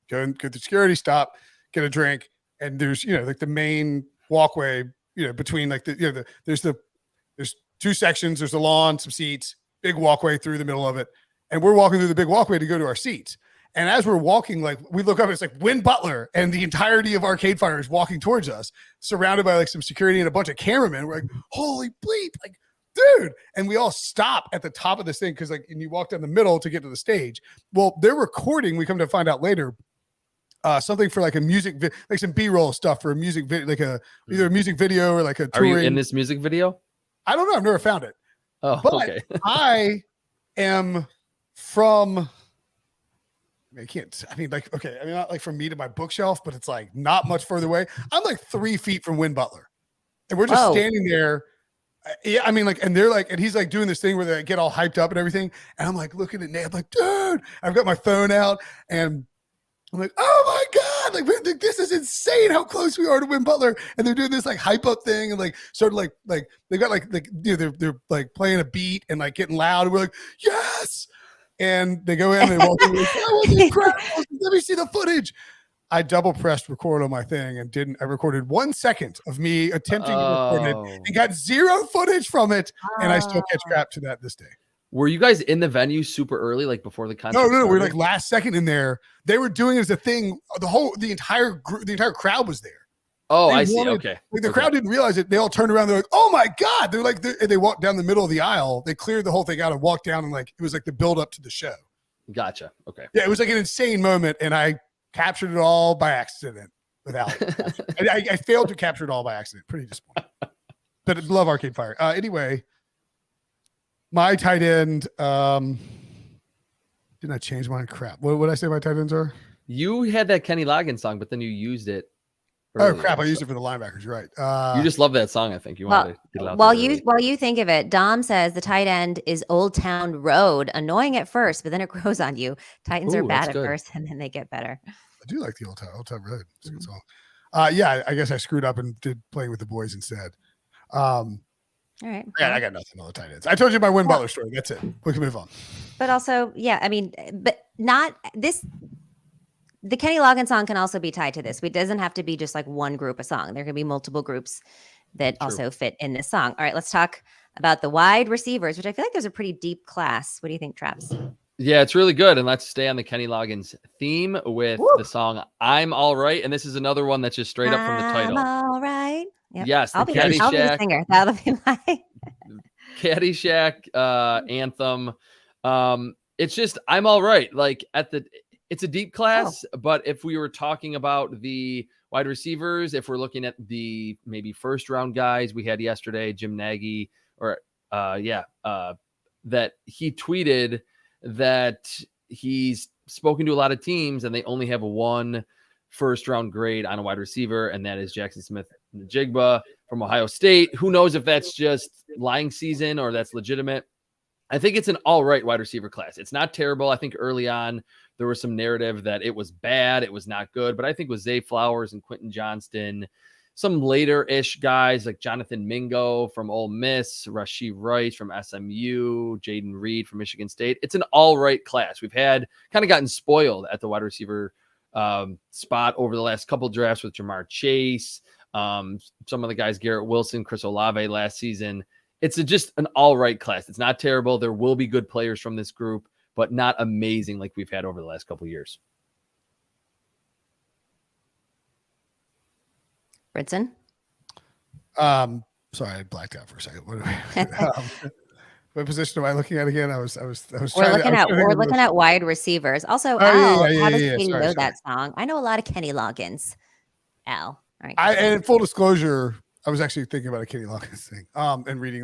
Go to security, stop, get a drink, and there's like the main walkway, between like there's 2 sections. There's a lawn, some seats, big walkway through the middle of it. And we're walking through the big walkway to go to our seats. And as we're walking, like we look up, it's like Win Butler and the entirety of Arcade Fire is walking towards us, surrounded by like some security and a bunch of cameramen. We're like, holy bleep, like, dude. And we all stop at the top of this thing because and you walk down the middle to get to the stage. Well, they're recording, we come to find out later, something for like a music, like some B-roll stuff for a music video, like either a music video or like a touring. Are you in this music video? I don't know. I've never found it. Oh, but okay. I am from, not like from me to my bookshelf, but it's like not much further away. I'm like 3 feet from Win Butler, and we're just standing there. Yeah, and they're like, and he's like doing this thing where they get all hyped up and everything. And I'm like looking at Nate, I'm like, dude, I've got my phone out and I'm like, oh my God, like this is insane how close we are to Win Butler. And they're doing this like hype up thing and like sort of like they got they're like playing a beat and like getting loud. And we're like, yes. And they go in and they walk in, like, that was incredible. Let me see the footage. I double pressed record on my thing and I recorded 1 second of me attempting to record it and got 0 footage from it. And I still catch crap to this day. Were you guys in the venue super early, like before the concert? No. We're like last second in there. They were doing it as a thing. The entire crowd was there. Oh, I see. Okay. Like the crowd didn't realize it. They all turned around. They're like, oh my God. They're like, they walked down the middle of the aisle. They cleared the whole thing out and walked down and like, it was like the build up to the show. Gotcha. Okay. Yeah. It was like an insane moment. And I captured it all by accident I failed to capture it all by accident. Pretty disappointing. but love Arcade Fire. Anyway, my tight end. Didn't I change mine? Crap. What would I say my tight ends are? You had that Kenny Loggins song, but then you used it. Oh crap! I used it for the linebackers. You're right. You just love that song. I think you wanted to get it out while there you think of it, Dom says the tight end is Old Town Road. Annoying at first, but then it grows on you. Titans are bad at first, and then they get better. I do like the Old Town Road. It's a good song. Yeah, I guess I screwed up and did Playing with the Boys instead. All right. Yeah, I got nothing on the tight ends. I told you my Win Butler story. That's it. We can move on. But also, yeah, I mean, but not this. The Kenny Loggins song can also be tied to this. It doesn't have to be just like one group of song. There can be multiple groups that also fit in this song. All right, let's talk about the wide receivers, which I feel like there's a pretty deep class. What do you think, Traps? Yeah, it's really good. And let's stay on the Kenny Loggins theme with the song I'm All Right. And this is another one that's just straight up from the title. I'm all right. Yep. Yes, I'll be the singer. That'll be my Caddyshack anthem. It's just I'm all right. Like it's a deep class, but if we were talking about the wide receivers, if we're looking at the maybe first round guys we had yesterday, Jim Nagy, or that he tweeted that he's spoken to a lot of teams and they only have one first round grade on a wide receiver, and that is Jackson Smith-Njigba from Ohio State. Who knows if that's just lying season or that's legitimate. I think it's an all right wide receiver class. It's not terrible. I think early on there was some narrative that it was bad, it was not good, but I think with Zay Flowers and Quentin Johnston, some later-ish guys like Jonathan Mingo from Ole Miss, Rashee Rice from SMU, Jaden Reed from Michigan State, it's an all right class. We've kind of gotten spoiled at the wide receiver spot over the last couple drafts with Jamar Chase, some of the guys, Garrett Wilson, Chris Olave last season. It's just an all right class. It's not terrible. There will be good players from this group, but not amazing like we've had over the last couple of years. Brinson? Sorry, I blacked out for a second. What position am I looking at again? I was We're looking at wide receivers. Also, Al, how does Katie know that song? I know a lot of Kenny Loggins. Al. All right. And in full disclosure, I was actually thinking about a Kenny Loggins thing. And reading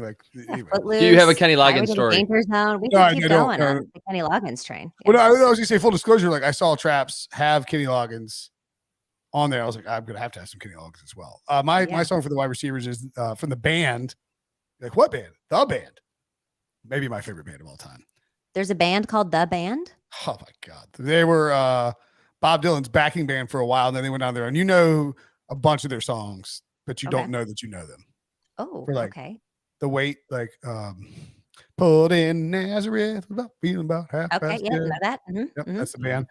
anyway. Do you have a Kenny Loggins story? Danger Zone. We can keep going on the Kenny Loggins train. Yeah. Well, I was gonna say full disclosure. I saw Traps have Kenny Loggins on there. I was like, I'm gonna have to have some Kenny Loggins as well. My song for the wide receivers is from the band. Like, what band? The Band. Maybe my favorite band of all time. There's a band called The Band? Oh my God. They were Bob Dylan's backing band for a while, and then they went down there, and you know a bunch of their songs, but you don't know that you know them. Oh, okay. The Weight, pulled in Nazareth, feeling about half past yeah, know that. Mm-hmm. Yep, that's the band.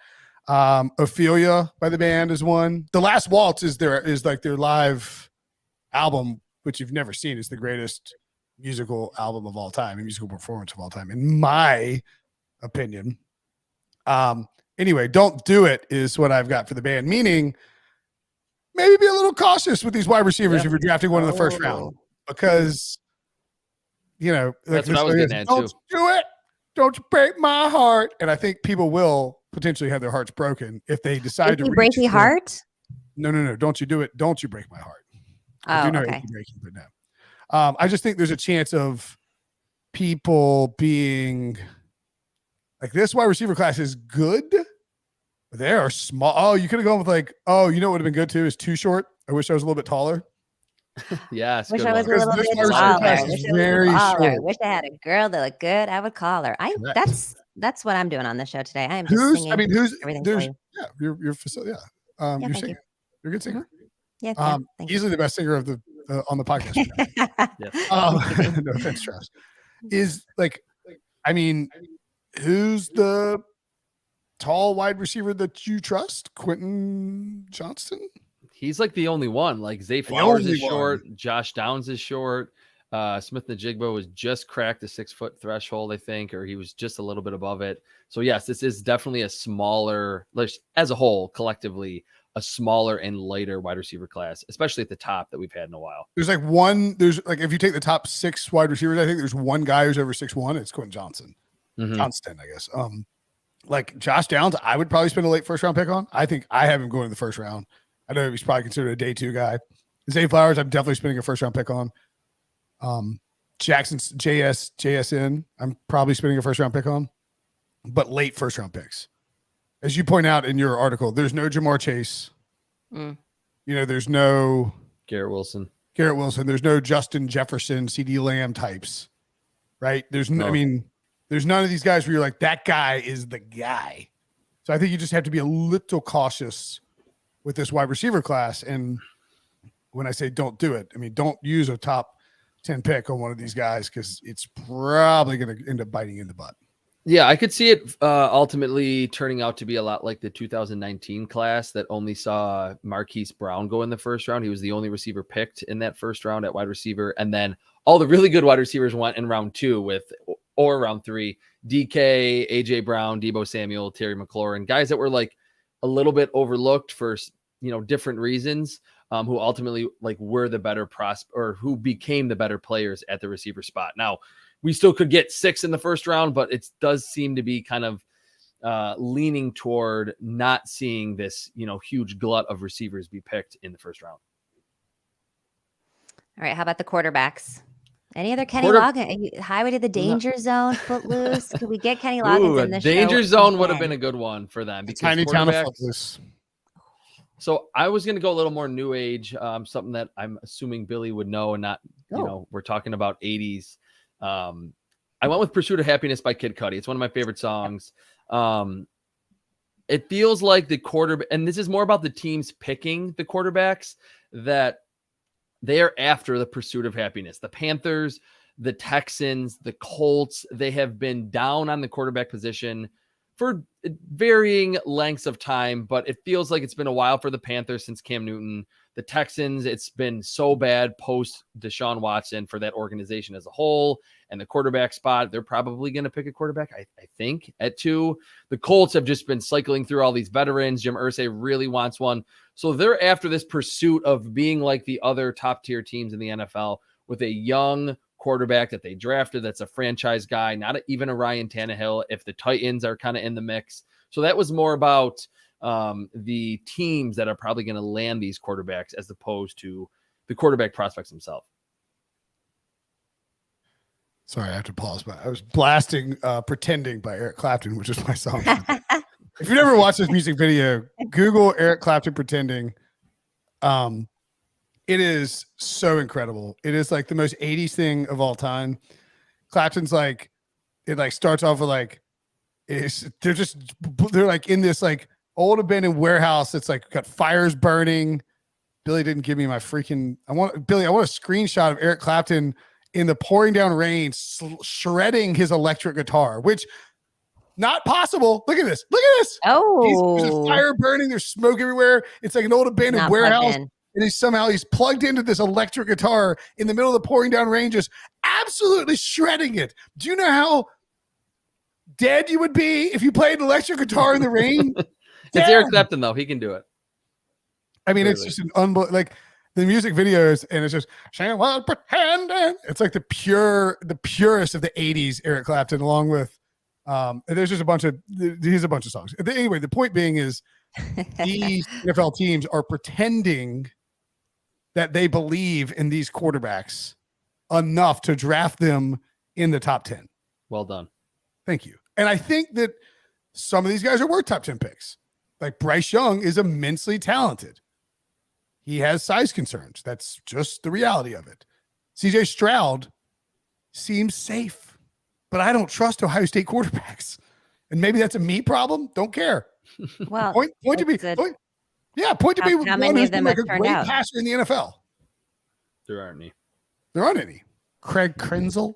Ophelia by the band is one. The Last Waltz is their live album, which you've never seen. It's the greatest musical album of all time, a musical performance of all time, in my opinion. Anyway, Don't Do It is what I've got for the band, meaning maybe be a little cautious with these wide receivers if you're drafting one in the first round, because that's what I was getting at too. Do it. Don't you break my heart. And I think people will potentially have their hearts broken if they decide to break your heart. No. Don't you do it. Don't you break my heart. Oh, okay. But no. I just think there's a chance of people being like, this wide receiver class is good, but they are small. Oh, you could have gone with you know what would have been good too is Too Short. I wish I was a little bit taller. Yes. Wish I was a little bit taller. I wish I had a girl that looked good. I would call her. That's what I'm doing on the show today. I am just singing. Everything for you. Yeah, you're facility. Yeah. You're singing. You're a good singer. Yeah. Easily the best singer of the on the podcast. No offense, Travis. Who's the tall wide receiver that you trust? Quentin Johnston? He's the only one. Zay Flowers is short. Josh Downs is short. Smith-Njigba was just cracked the 6 foot threshold, I think, or he was just a little bit above it. So yes, this is definitely a smaller, as a whole, collectively, a smaller and lighter wide receiver class, especially at the top that we've had in a while. There's if you take the top 6 wide receivers, I think there's one guy who's over 6'1". It's Quentin Johnson. Mm-hmm. Johnston, I guess. Josh Downs, I would probably spend a late first round pick on. I think I have him going in the first round. I know he's probably considered a day 2 guy. Zay Flowers, I'm definitely spending a first round pick on. Jackson's JSN. I'm probably spending a first round pick on, but late first round picks. As you point out in your article, there's no Jamar Chase. There's no Garrett Wilson. There's no Justin Jefferson, CD Lamb types, right? There's no, there's none of these guys where you're like, that guy is the guy. So I think you just have to be a little cautious with this wide receiver class. And when I say don't do it, I mean, don't use a top 10 pick on one of these guys because it's probably going to end up biting in the butt. Yeah, I could see it ultimately turning out to be a lot like the 2019 class that only saw Marquise Brown go in the first round. He was the only receiver picked in that first round at wide receiver. And then all the really good wide receivers went in round 2 or round 3, DK, AJ Brown, Deebo Samuel, Terry McLaurin, guys that were like a little bit overlooked for, different reasons, who ultimately like were the better or who became the better players at the receiver spot. Now, we still could get 6 in the first round, but it does seem to be kind of leaning toward not seeing this, huge glut of receivers be picked in the first round. All right. How about the quarterbacks? Any other Kenny Loggins? Highway to the Danger Zone, Footloose. Could we get Kenny Loggins in the Danger show? Zone would have been a good one for them. Because Tiny town of Footloose. So I was going to go a little more new age, something that I'm assuming Billy would know and not, we're talking about 80s. I went with Pursuit of Happiness by Kid Cudi. It's one of my favorite songs. It feels like the quarterback, and this is more about the teams picking the quarterbacks, that they are after the pursuit of happiness. The Panthers, the Texans, the Colts, they have been down on the quarterback position for varying lengths of time, but it feels like it's been a while for the Panthers since Cam Newton. The Texans, it's been so bad post Deshaun Watson for that organization as a whole. And the quarterback spot, they're probably going to pick a quarterback, I think, at 2. The Colts have just been cycling through all these veterans. Jim Irsay really wants one. So they're after this pursuit of being like the other top-tier teams in the NFL with a young quarterback that they drafted that's a franchise guy, not even a Ryan Tannehill, if the Titans are kind of in the mix. So that was more about the teams that are probably going to land these quarterbacks as opposed to the quarterback prospects themselves. Sorry, I have to pause, but I was blasting Pretending by Eric Clapton, which is my song. If you never watched this music video, Google Eric Clapton Pretending. It is so incredible. It is like the most 80s thing of all time. Clapton's like, it like starts off with like, they're like in this like old abandoned warehouse that's like got fires burning. Billy didn't give me my freaking, I want a screenshot of Eric Clapton in the pouring down rain, shredding his electric guitar, which not possible. Look at this. Oh, there's a fire burning. There's smoke everywhere. It's like an old abandoned warehouse. And he's plugged into this electric guitar in the middle of the pouring down rain, just absolutely shredding it. Do you know how dead you would be if you played an electric guitar in the rain? It's Eric Clapton, though. He can do it. I mean, It's just an unbelievable, like the music videos, and it's just, it's like the purest of the 80s Eric Clapton, along with, there's just he's a bunch of songs. Anyway, the point being is these NFL teams are pretending that they believe in these quarterbacks enough to draft them in the top 10. Well done. Thank you. And I think that some of these guys are worth top 10 picks. Like Bryce Young is immensely talented. He has size concerns. That's just the reality of it. CJ Stroud seems safe, but I don't trust Ohio State quarterbacks. And maybe that's a me problem. Don't care. Well, point to be how many of them like have a turned great out? passer in the NFL. There aren't any. Craig Krenzel.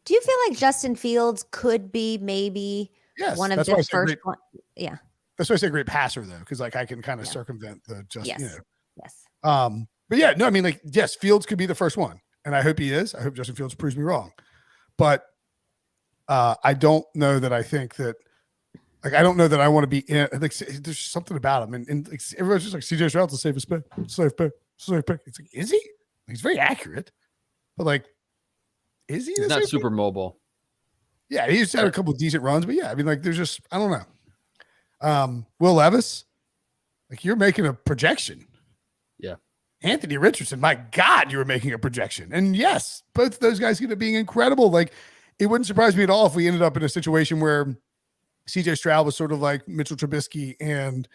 Do you feel like Justin Fields could be maybe one of the first one? Yeah. That's why I say great passer, though, because like I can kind of circumvent the Justin. Yes. Yes. But yeah, no, I mean, like, yes, Fields could be the first one, and I hope he is. I hope Justin Fields proves me wrong, but I don't know that I think that. Like, I don't know that I want to be in. Like, there's something about him, and like, everyone's just like, CJ Stroud's the safest pick, safe pick. It's like, is he? He's very accurate, but like, is he? He's not super mobile. Yeah, he's had a couple of decent runs, but yeah, I mean, like, there's just, I don't know. Will Levis, like, you're making a projection. Yeah, Anthony Richardson, my God, you were making a projection. And yes, both of those guys end up being incredible. Like, it wouldn't surprise me at all if we ended up in a situation where CJ Stroud was sort of like Mitchell Trubisky, and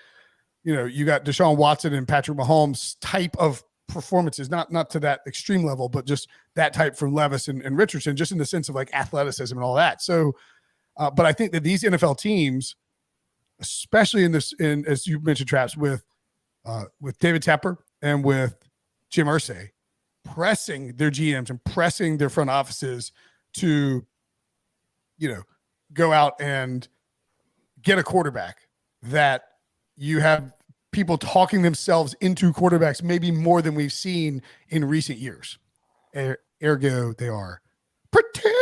you got Deshaun Watson and Patrick Mahomes type of performances, not to that extreme level, but just that type from Levis and Richardson, just in the sense of like athleticism and all that. So, but I think that these NFL teams, especially as you mentioned, Traps, with David Tepper and with Jim Irsay, pressing their GMs and pressing their front offices to, go out and get a quarterback that you have people talking themselves into quarterbacks, maybe more than we've seen in recent years. Ergo, they are pretending.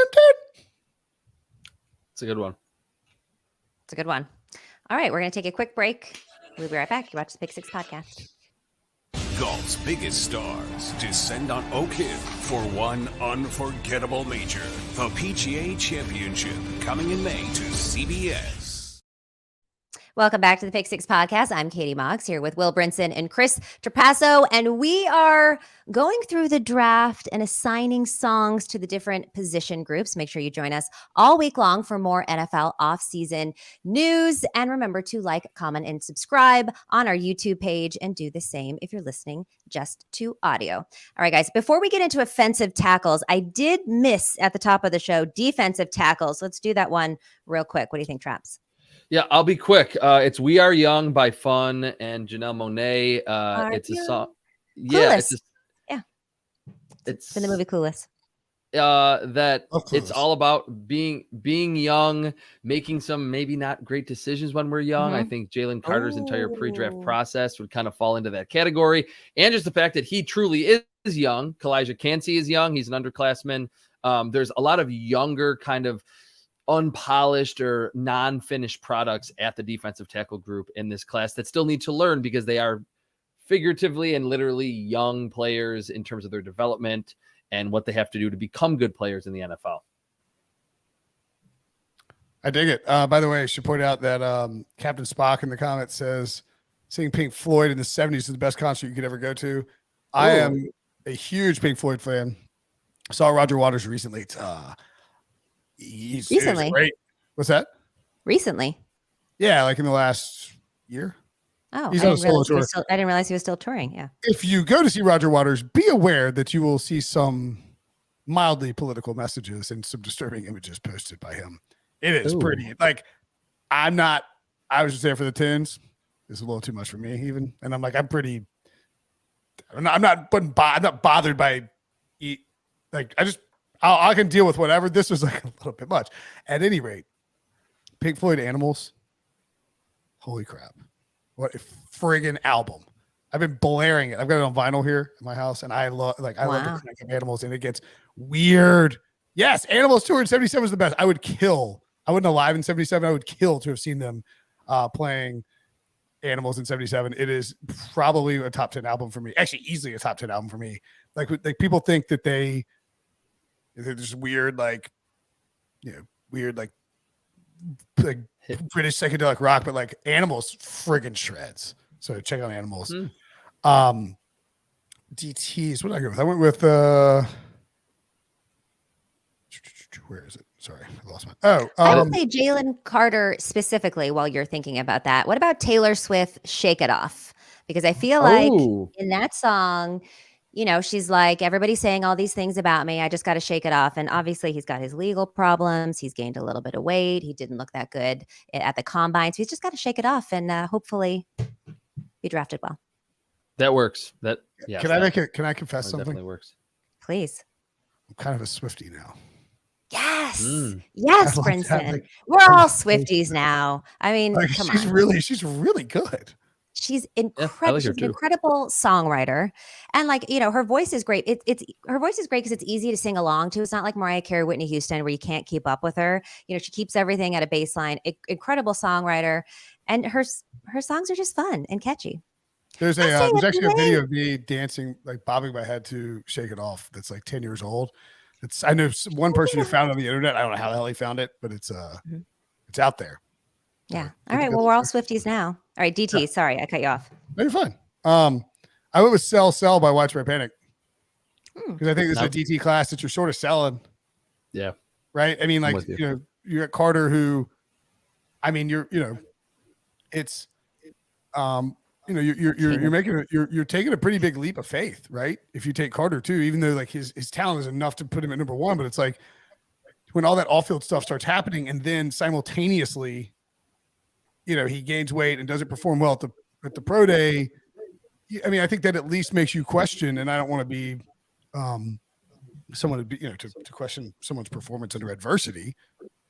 It's a good one. It's a good one. All right, we're going to take a quick break. We'll be right back. You watch the Pick Six podcast. Golf's biggest stars descend on Oak Hill for one unforgettable major. The PGA Championship, coming in May to CBS. Welcome back to the Pick Six podcast. I'm Katie Moggs here with Will Brinson and Chris Trapasso, and we are going through the draft and assigning songs to the different position groups. Make sure you join us all week long for more NFL offseason news. And remember to like, comment, and subscribe on our YouTube page, and do the same if you're listening just to audio. All right, guys, before we get into offensive tackles, I did miss at the top of the show defensive tackles. Let's do that one real quick. What do you think, Traps? Yeah, I'll be quick. It's "We Are Young" by Fun and Janelle Monáe. It's a song. Yeah, it's in the movie Clueless. It's all about being young, making some maybe not great decisions when we're young. I think Jalen Carter's entire pre-draft process would kind of fall into that category, and just the fact that he truly is young. Kalijah Cansey is young; he's an underclassman. There's a lot of younger kind of unpolished or non-finished products at the defensive tackle group in this class that still need to learn, because they are figuratively and literally young players in terms of their development and what they have to do to become good players in the NFL. I dig it. By the way, I should point out that Captain Spock in the comments says seeing Pink Floyd in the 70s is the best concert you could ever go to. I am a huge Pink Floyd fan. Saw Roger Waters recently. He's great. What's that? Recently? Yeah, like in the last year. Oh, he's on a solo tour. I didn't realize he was still touring. Yeah. If you go to see Roger Waters, be aware that you will see some mildly political messages and some disturbing images posted by him. It is pretty. Like, I was just there for the tunes. It's a little too much for me, even. And I'm like, I'm not bothered by. Like, I can deal with whatever. This was like a little bit much. At any rate, Pink Floyd Animals. Holy crap. What a friggin' album. I've been blaring it. I've got it on vinyl here in my house, and I love the crank of Animals, and it gets weird. Yes, Animals tour in 77 is the best. I wasn't alive in 77. I would kill to have seen them playing Animals in 77. It is probably a top 10 album for me. Actually, easily a top 10 album for me. Like people think that they're just weird, like British psychedelic rock, but like Animals friggin' shreds. So check out Animals. DTs. What did I go with? I went with where is it? Sorry, I lost my. I would say Jalen Carter specifically while you're thinking about that. What about Taylor Swift, Shake It Off? Because I feel like in that song, she's like, everybody's saying all these things about me. I just got to shake it off. And obviously he's got his legal problems. He's gained a little bit of weight. He didn't look that good at the combine. So he's just got to shake it off and hopefully be drafted well. That works. Can I confess something? Definitely works. Please. I'm kind of a Swiftie now. Yes. Yes, Brinson. We're all Swifties now. I mean, come on. She's really good. She's incredible. Like she's an incredible songwriter. And her voice is great. Her voice is great because it's easy to sing along to. It's not like Mariah Carey, Whitney Houston, where you can't keep up with her. She keeps everything at a baseline. Incredible songwriter. And her songs are just fun and catchy. There's actually a video of me dancing, like bobbing my head to Shake It Off. That's like 10 years old. I know one person who found it on the internet. I don't know how the hell he found it, but it's out there. Yeah. All right. Well, we're all Swifties now. All right, DT. Yeah. Sorry, I cut you off. No, you're fine. I went with Sell by Widespread Panic because I think this is a DT class that you're sort of selling. Yeah. Right. I mean, like, you got Carter who, I mean, it's, you're taking a pretty big leap of faith, right? If you take Carter too, even though like his talent is enough to put him at number 1, but it's like when all that off-field stuff starts happening and then simultaneously, he gains weight and doesn't perform well at the pro day. I mean, I think that at least makes you question, and I don't want to be someone to be, to question someone's performance under adversity,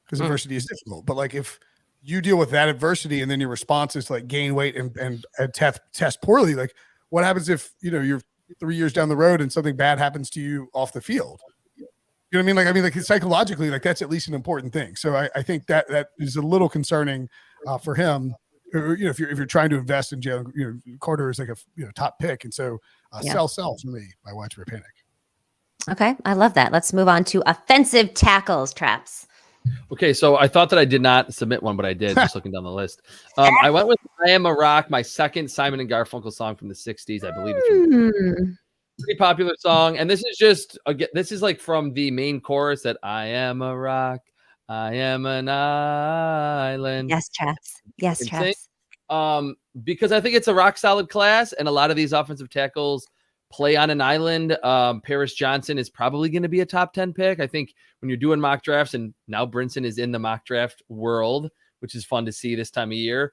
because adversity is difficult. But like if you deal with that adversity and then your response is to like gain weight and test poorly, like what happens if, you're 3 years down the road and something bad happens to you off the field? You know what I mean? Like psychologically, like that's at least an important thing. So I think that is a little concerning for him. If you're trying to invest in Jalen, Carter is like a top pick. And so sell for me by Widespread Panic. Okay. I love that. Let's move on to offensive tackles, Traps. Okay, so I thought that I did not submit one, but I did, just looking down the list. I went with I Am a Rock, my second Simon and Garfunkel song from the 60s, I believe. It's a pretty popular song. And this is just, again, this is like from the main chorus that I am a rock, I am an island. Yes, Traps. Yes, Traps. Because I think it's a rock solid class, and a lot of these offensive tackles play on an island. Paris Johnson is probably going to be a top 10 pick. I think when you're doing mock drafts, and now Brinson is in the mock draft world, which is fun to see this time of year.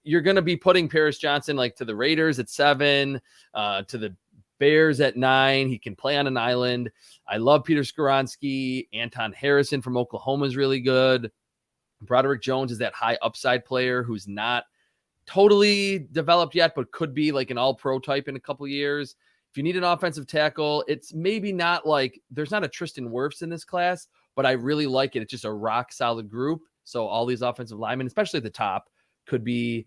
You're going to be putting Paris Johnson like to the Raiders at 7, to the Bears at 9. He can play on an island. I love Peter Skoronski. Anton Harrison from Oklahoma is really good. Broderick Jones is that high upside player who's not totally developed yet, but could be like an all-pro type in a couple years. If you need an offensive tackle, it's maybe not like there's not a Tristan Wirfs in this class, but I really like it. It's just a rock solid group. So all these offensive linemen, especially at the top, could be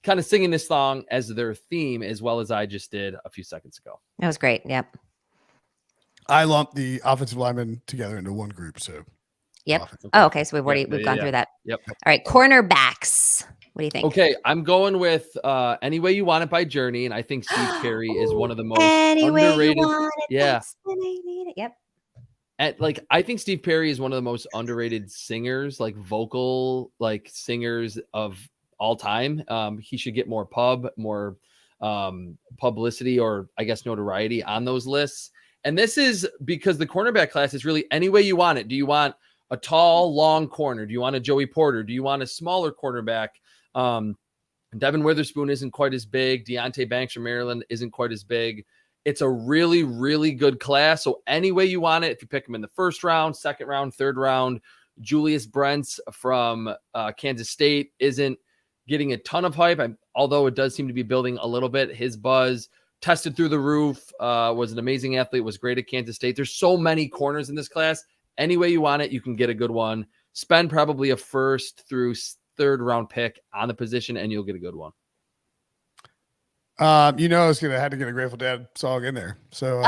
kind of singing this song as their theme, as well as I just did a few seconds ago. That was great. Yep. I lumped the offensive linemen together into one group. So yep. Oh, okay. So we've gone through that. Yep. All right. Cornerbacks. What do you think? Okay, I'm going with Any Way You Want It by Journey, and I think Steve Perry is one of the most underrated. Yep. I think Steve Perry is one of the most underrated singers, like vocal, like singers of all time. He should get more publicity, or I guess notoriety on those lists. And this is because the cornerback class is really any way you want it. Do you want a tall, long corner? Do you want a Joey Porter? Do you want a smaller quarterback? Devin Witherspoon isn't quite as big. Deonte Banks from Maryland isn't quite as big. It's a really, really good class. So any way you want it, if you pick them in the first round, second round, third round, Julius Brents from Kansas State isn't getting a ton of hype, although it does seem to be building a little bit. His buzz tested through the roof, was an amazing athlete, was great at Kansas State. There's so many corners in this class. Any way you want it, you can get a good one. Spend probably a first through third round pick on the position, and you'll get a good one. I was gonna have to get a Grateful Dead song in there. So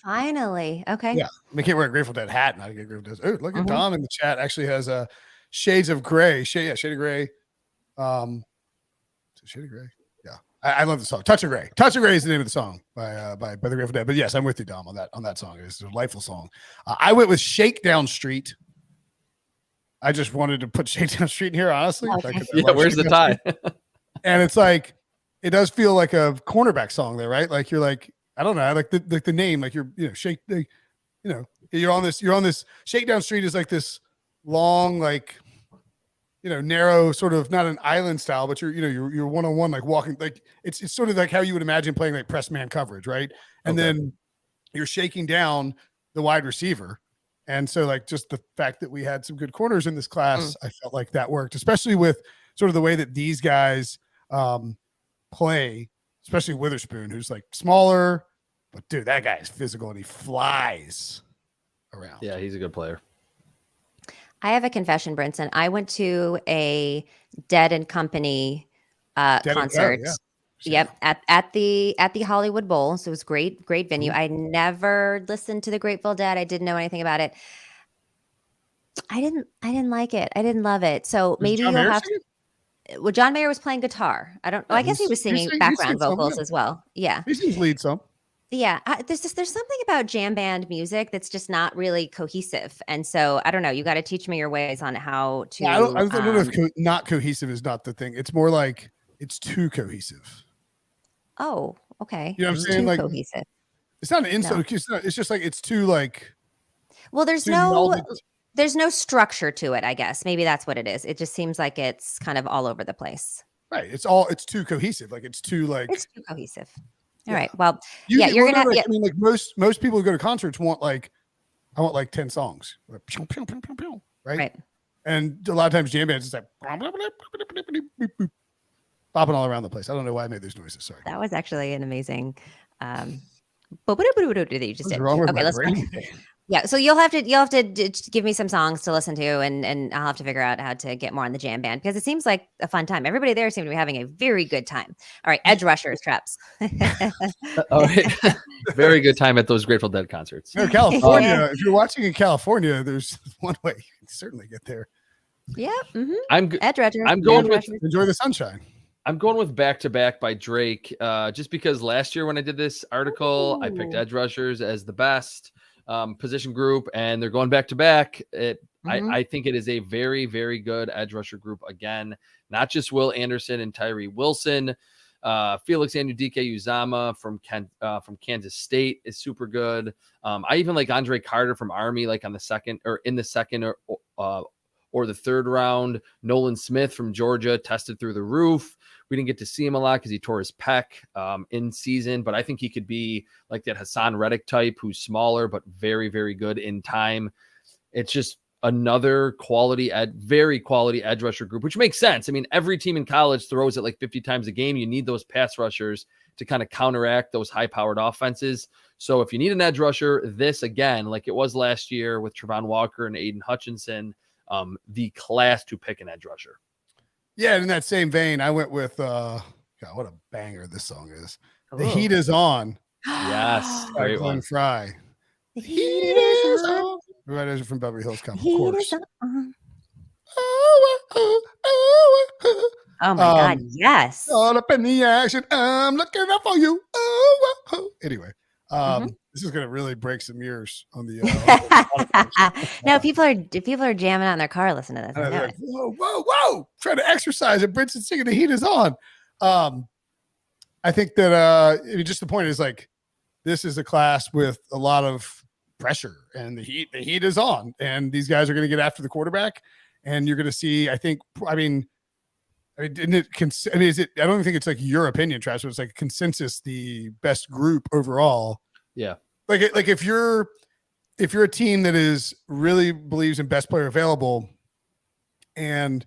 finally. Okay. Yeah. I can't wear a Grateful Dead hat and I get Grateful Dead. Oh, look at Tom in the chat actually has a Shades of Gray. Shade of Gray. Shade of Gray. Yeah. I love the song. Touch of Gray. Touch of Gray is the name of the song by the Grateful Dead. But yes, I'm with you, Dom, on that song. It's a delightful song. I went with Shakedown Street. I just wanted to put Shakedown Street in here, honestly. Okay. Where's the tie? And it's like, it does feel like a cornerback song there, right? Like you're like, I don't know, I like the name, like you're, you're on this Shakedown Street is like this long, like, narrow sort of, not an island style, but you're one-on-one, like walking, like it's sort of like how you would imagine playing like press man coverage, right? And then you're shaking down the wide receiver. And so like just the fact that we had some good corners in this class, I felt like that worked, especially with sort of the way that these guys play, especially Witherspoon, who's like smaller, but dude, that guy is physical and he flies around. Yeah, he's a good player. I have a confession, Brinson. I went to a Dead and Company concert. Yep, at the Hollywood Bowl. So it was great venue. I never listened to the Grateful Dead. I didn't know anything about it. I didn't like it. I didn't love it. So maybe you'll have to. Well, John Mayer was playing guitar. I don't. I guess he was singing background vocals as well. Yeah, he sings lead some. Yeah, there's something about jam band music that's just not really cohesive, and so I don't know. You got to teach me your ways on how to. Yeah, I don't know if not cohesive is not the thing. It's more like it's too cohesive. Oh, okay. You know what I'm saying? Too Like cohesive. It's not an insult. No. It's just like it's too like. Well, there's no structure to it. I guess maybe that's what it is. It just seems like it's kind of all over the place. Right. It's too cohesive. Like it's too cohesive. All right. Well, you're gonna. I mean, like most people who go to concerts want like, I want like 10 songs, like, pew, pew, pew, pew, pew, right? And a lot of times jam bands is like bopping all around the place. I don't know why I made those noises. Sorry. That was actually an amazing. That you just did. Okay, let's go. Yeah, so you'll have to give me some songs to listen to, and I'll have to figure out how to get more on the jam band because it seems like a fun time. Everybody there seemed to be having a very good time. All right, edge rushers, traps. All right, very good time at those Grateful Dead concerts. No, California. If you're watching in California, there's one way you can certainly get there. Yeah, mm-hmm. Edge rushers. Enjoy the sunshine. I'm going with Back to Back by Drake, just because last year when I did this article, I picked edge rushers as the best position group, and they're going back to back. I think it is a very, very good edge rusher group again. Not just Will Anderson and Tyree Wilson, Felix Anudike-Uzomah from Kansas State is super good. I even like Andre Carter from Army, like in the second or the third round. Nolan Smith from Georgia tested through the roof. We didn't get to see him a lot because he tore his pec in season, but I think he could be like that Hassan Reddick type who's smaller but very, very good in time. It's just another very quality edge rusher group, which makes sense. I mean, every team in college throws it like 50 times a game. You need those pass rushers to kind of counteract those high-powered offenses. So if you need an edge rusher, this again, like it was last year with Trevon Walker and Aiden Hutchinson, the class to pick an edge rusher. Yeah, in that same vein, I went with God, what a banger this song is. The Heat Is On. Yes, great one. Fry. The Heat Is On. Right, from Beverly Hills Cop, of course. Oh my God, yes. All up in the action. I'm looking up for you. Anyway, this is gonna really break some ears on the. No, people are jamming out in their car listening to this. Like, whoa! Trying to exercise and Brinson singing "The Heat Is On." I think that just the point is like this is a class with a lot of pressure, and the heat is on, and these guys are going to get after the quarterback, and you're going to see. I don't even think it's like your opinion, Trash, but it's like consensus, the best group overall. Yeah. Like if you're a team that is really believes in best player available and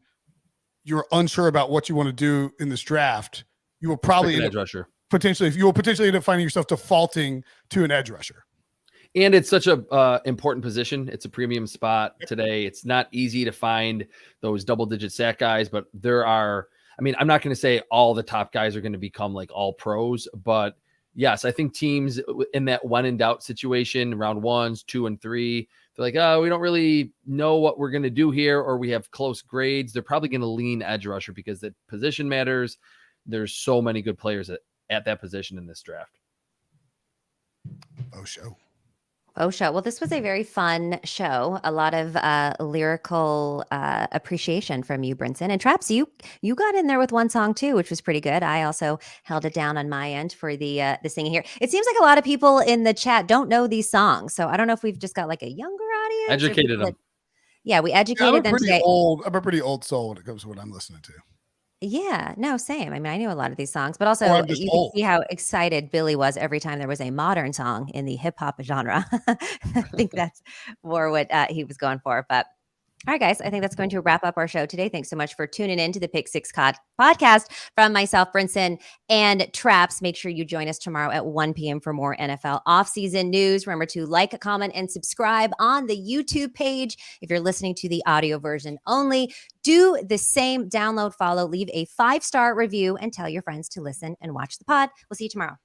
you're unsure about what you want to do in this draft, you will probably an edge rusher. Potentially end up finding yourself defaulting to an edge rusher. And it's such a important position. It's a premium spot today. It's not easy to find those double-digit sack guys, but there are. I mean, I'm not going to say all the top guys are going to become like all pros, but yes, I think teams in that when in doubt situation, round 1, 2, and 3, they're like, oh, we don't really know what we're going to do here, or we have close grades. They're probably going to lean edge rusher because the position matters. There's so many good players at that position in this draft. Oh, show. Well, this was a very fun show. A lot of lyrical appreciation from you, Brinson. And Traps, you got in there with one song too, which was pretty good. I also held it down on my end for the singing here. It seems like a lot of people in the chat don't know these songs, so I don't know if we've just got like a younger audience. Educated them. Yeah, we educated them today. I'm a pretty old soul when it comes to what I'm listening to. Yeah, no, same. I mean, I knew a lot of these songs, but also you can see how excited Billy was every time there was a modern song in the hip hop genre. I think that's more what he was going for. But all right, guys, I think that's going to wrap up our show today. Thanks so much for tuning in to the Pick Six podcast from myself, Brinson, and Traps. Make sure you join us tomorrow at 1 p.m. for more NFL offseason news. Remember to like, comment, and subscribe on the YouTube page. If you're listening to the audio version only, do the same. Download, follow, leave a 5-star review, and tell your friends to listen and watch the pod. We'll see you tomorrow.